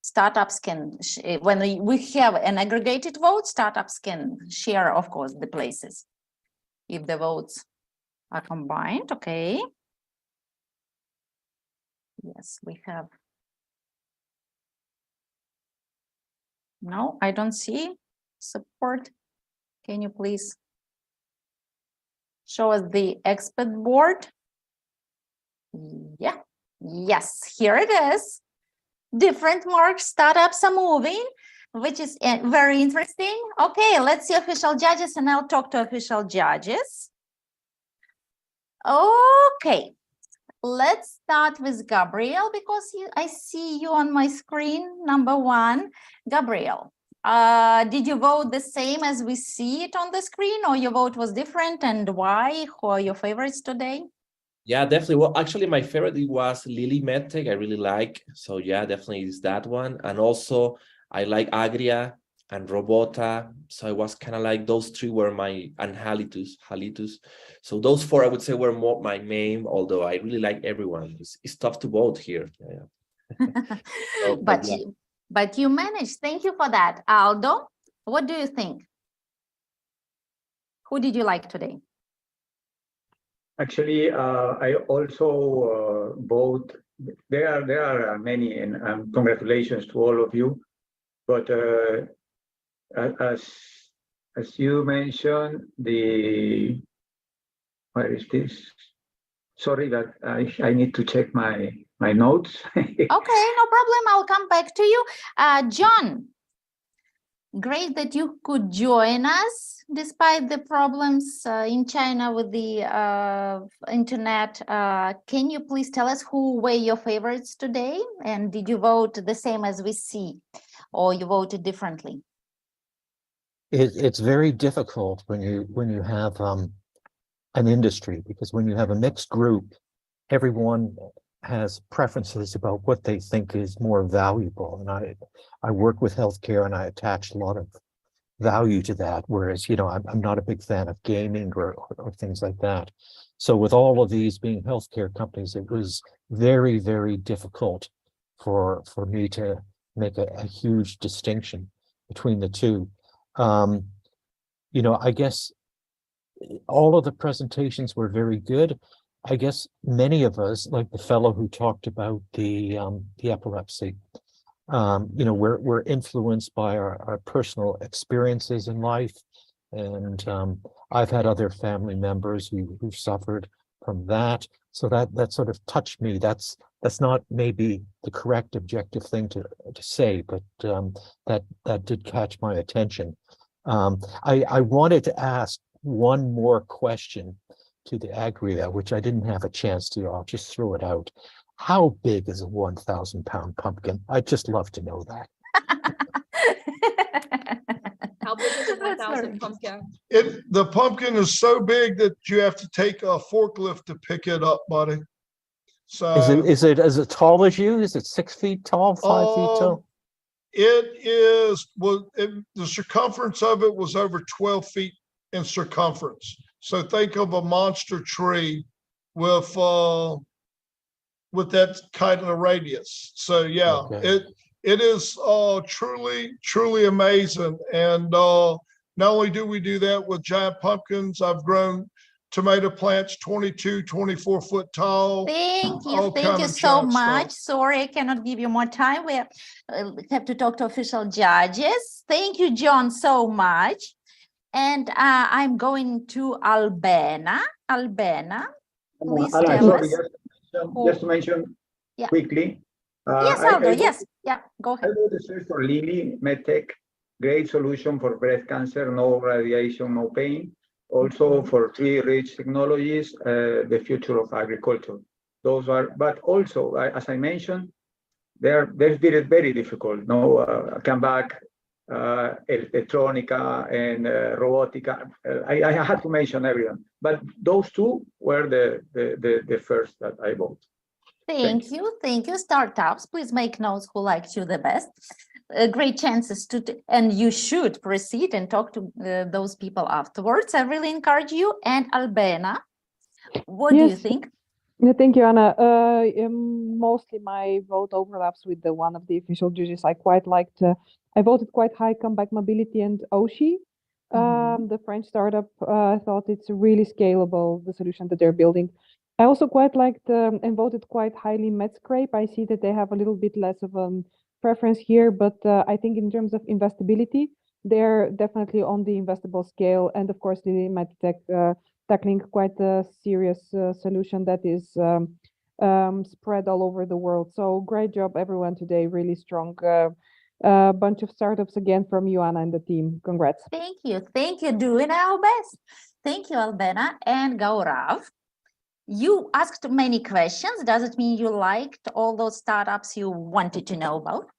S12: startups can, when we have an aggregated vote, startups can share, of course, the places if the votes are combined. Okay. Yes, we have. No, I don't see support. Can you please show us the expert board? Yeah, yes, here it is. Different marks, startups are moving, which is very interesting. Okay, let's see official judges, and I'll talk to official judges. Okay, let's start with Gabriel, because I see you on my screen, number 1. Gabriel, did you vote the same as we see it on the screen, or your vote was different, and why? Who are your favorites today?
S8: Yeah, definitely. Well, actually, my favorite was Lily MedTech. I really like. So yeah, definitely is that one. And also, I like Agria and Robota. So I was kind of like, those 3 were my, and Halitus. So those 4, I would say, were more my main, although I really like everyone. It's tough to vote here. Yeah. So,
S12: but you managed. Thank you for that. Aldo, what do you think? Who did you like today?
S7: Actually, I also vote. There are many, and congratulations to all of you. But as you mentioned, where is this? Sorry that I need to check my notes.
S12: Okay, no problem. I'll come back to you. John, great that you could join us despite the problems in China with the internet. Can you please tell us who were your favorites today? And did you vote the same as we see, or you voted differently?
S15: It's very difficult when you have an industry, because when you have a mixed group, everyone has preferences about what they think is more valuable. And I work with healthcare, and I attach a lot of value to that, whereas I'm not a big fan of gaming or things like that. So with all of these being healthcare companies, it was very, very difficult for me to make a huge distinction between the two. I guess all of the presentations were very good. I guess many of us, like the fellow who talked about the epilepsy, we're influenced by our personal experiences in life. And I've had other family members who've suffered from that. So that sort of touched me. That's not maybe the correct objective thing to say, but that did catch my attention. I wanted to ask one more question to the Agria, which I didn't have a chance to. I'll just throw it out. How big is a 1,000-pound pumpkin? I'd just love to know that.
S23: How big is a 1,000 pumpkin?
S22: The pumpkin is so big that you have to take a forklift to pick it up, buddy. So
S15: is it as tall as you? Is it 6 feet tall, 5 feet tall?
S22: The circumference of it was over 12 feet in circumference. So think of a monster tree with that kind of radius. So yeah,
S15: Okay.
S22: it is truly amazing. And not only do we do that with giant pumpkins, I've grown tomato plants 22, 24 foot tall.
S12: Thank you so much. Sorry, I cannot give you more time. We have to talk to official judges. Thank you, John, so much. And I'm going to Albena. Albena, please tell us.
S7: Just to mention quickly.
S12: Yes, Aldo, yes. Yeah, go ahead.
S7: I wrote a search for Lilly MedTech, great solution for breast cancer, no radiation, no pain. Also for tree-rich technologies, the future of agriculture. Those are, but also, as I mentioned, they're very difficult. No, come back, electronica and robotica. I had to mention everyone, but those two were the first that I bought.
S12: Thank you. Startups, please make notes who likes you the best. Great chances and you should proceed and talk to those people afterwards. I really encourage you. And Albena, what do you think?
S6: Thank you, Anna. Mostly my vote overlaps with the one of the official judges. I quite liked, I voted quite high, Comeback Mobility and Oshi, the French startup. I thought it's really scalable, the solution that they're building. I also quite liked and voted quite highly Medscrape. I see that they have a little bit less of a preference here, but I think in terms of investability, they're definitely on the investable scale. And of course, the MedTech tackling quite a serious solution that is spread all over the world. So great job, everyone, today. Really strong bunch of startups again from you, Anna, and the team. Congrats.
S12: Thank you. Doing our best. Thank you, Albena. And Gaurav, you asked many questions. Does it mean you liked all those startups you wanted to know about?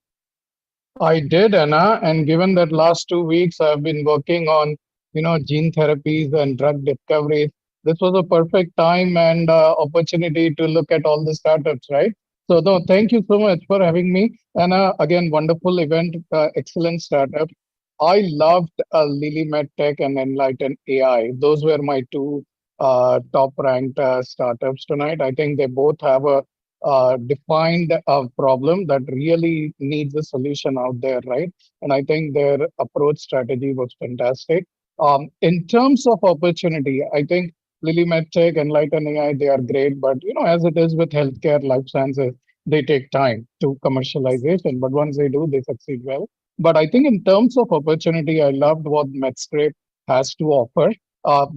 S5: I did, Anna, and given that last 2 weeks I've been working on, gene therapies and drug discoveries, this was a perfect time and opportunity to look at all the startups, right? So no, thank you so much for having me. Anna, again, wonderful event, excellent startup. I loved Lilly MedTech and Enlighten AI. Those were my two top-ranked startups tonight. I think they both have a defined problem that really needs a solution out there, right? And I think their approach strategy was fantastic. In terms of opportunity, I think Lilly MedTech, Enlighten AI, they are great, but as it is with healthcare, life sciences, they take time to commercialization, but once they do, they succeed well. But I think in terms of opportunity, I loved what Medscrape has to offer.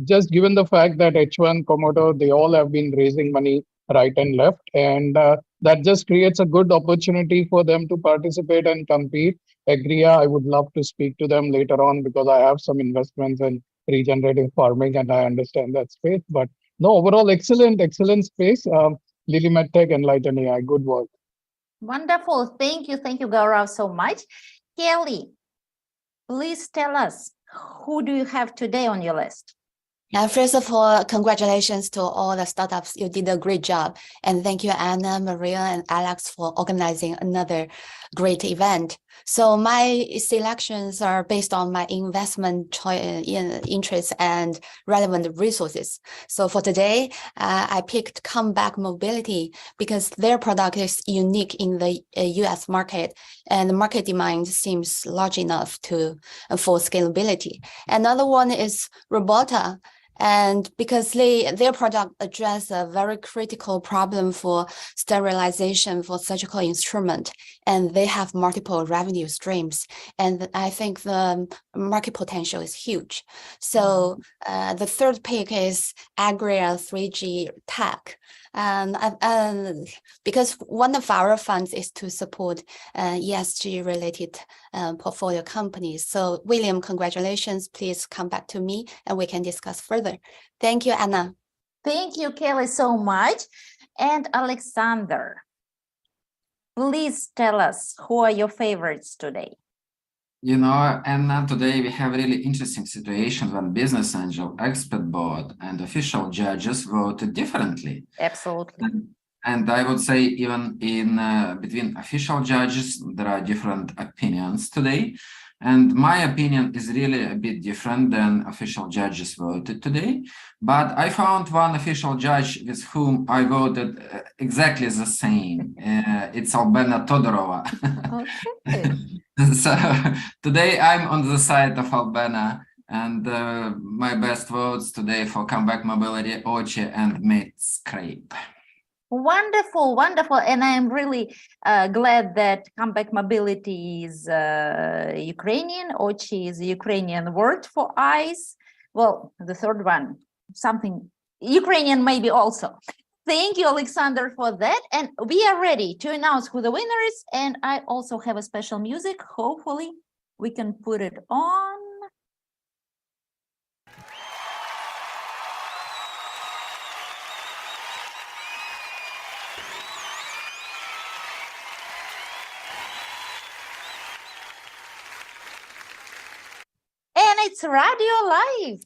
S5: Just given the fact that H1, Komodo, they all have been raising money right and left, and that just creates a good opportunity for them to participate and compete. Agria, I would love to speak to them later on because I have some investments in regenerative farming and I understand that space. But no, overall, excellent space. Lilly MedTech, Enlighten AI, good work.
S12: Wonderful. Thank you, Gaurav, so much. Kelly, please tell us, who do you have today on your list?
S13: First of all, congratulations to all the startups. You did a great job. And thank you, Anna, Maria, and Alex for organizing another great event. So my selections are based on my investment interests and relevant resources. So for today, I picked Comeback Mobility because their product is unique in the US market and the market demand seems large enough for scalability. Another one is Robota. And because their product address a very critical problem for sterilization for surgical instrument, and they have multiple revenue streams. And I think the market potential is huge. So the third pick is Agria 3G Tech. Because one of our funds is to support ESG related portfolio companies. So William, congratulations. Please come back to me and we can discuss further. Thank you, Anna.
S12: Thank you, Kelly, so much. And Alexander, please tell us who are your favorites today?
S3: Anna, today we have really interesting situation when business angel, expert board, and official judges voted differently.
S12: Absolutely.
S3: And I would say even in between official judges, there are different opinions today. And my opinion is really a bit different than official judges voted today. But I found one official judge with whom I voted exactly the same. It's Albena Todorova.
S12: Okay.
S3: So today I'm on the side of Albena, and my best votes today for Comeback Mobility, Ochi, and Medscape.
S12: Wonderful, wonderful. And I'm really glad that Comeback Mobility is Ukrainian. Ochi is a Ukrainian word for eyes. Well, the third one, something Ukrainian maybe also. Thank you, Alexander, for that. And we are ready to announce who the winner is. And I also have a special music. Hopefully we can put it on. And it's Radio Live.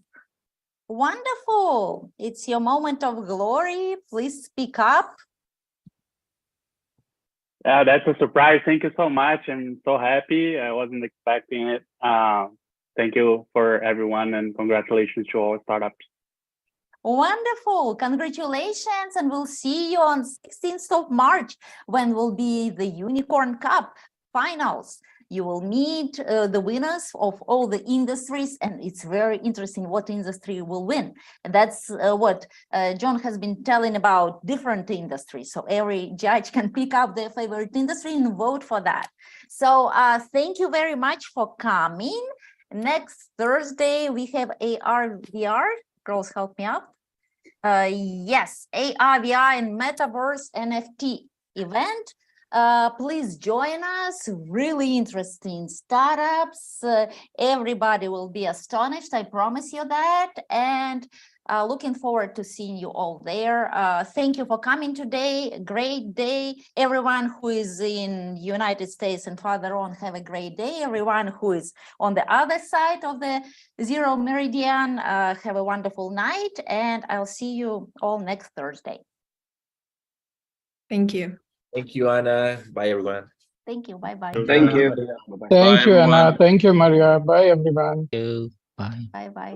S12: Wonderful. It's your moment of glory. Please speak up.
S21: Yeah, that's a surprise. Thank you so much. I'm so happy. I wasn't expecting it. Thank you for everyone, and congratulations to all startups.
S12: Wonderful. Congratulations. And we'll see you on 16th of March when will be the Unicorn Cup finals. You will meet the winners of all the industries, and it's very interesting what industry will win. And that's what John has been telling about different industries. So every judge can pick up their favorite industry and vote for that. So thank you very much for coming. Next Thursday, we have AR, VR. Girls, help me out. Yes, AR, VR and Metaverse NFT event. Please join us. Really interesting startups. Everybody will be astonished. I promise you that. And looking forward to seeing you all there. Thank you for coming today. Great day. Everyone who is in United States and further on, have a great day. Everyone who is on the other side of the zero meridian, have a wonderful night. And I'll see you all next Thursday.
S1: Thank you.
S8: Thank you, Anna. Bye, everyone.
S12: Thank you. Bye-bye.
S2: Thank you.
S5: Thank you, Anna. Thank you, Maria. Bye, everyone.
S10: Bye.
S12: Bye-bye.
S8: Bye.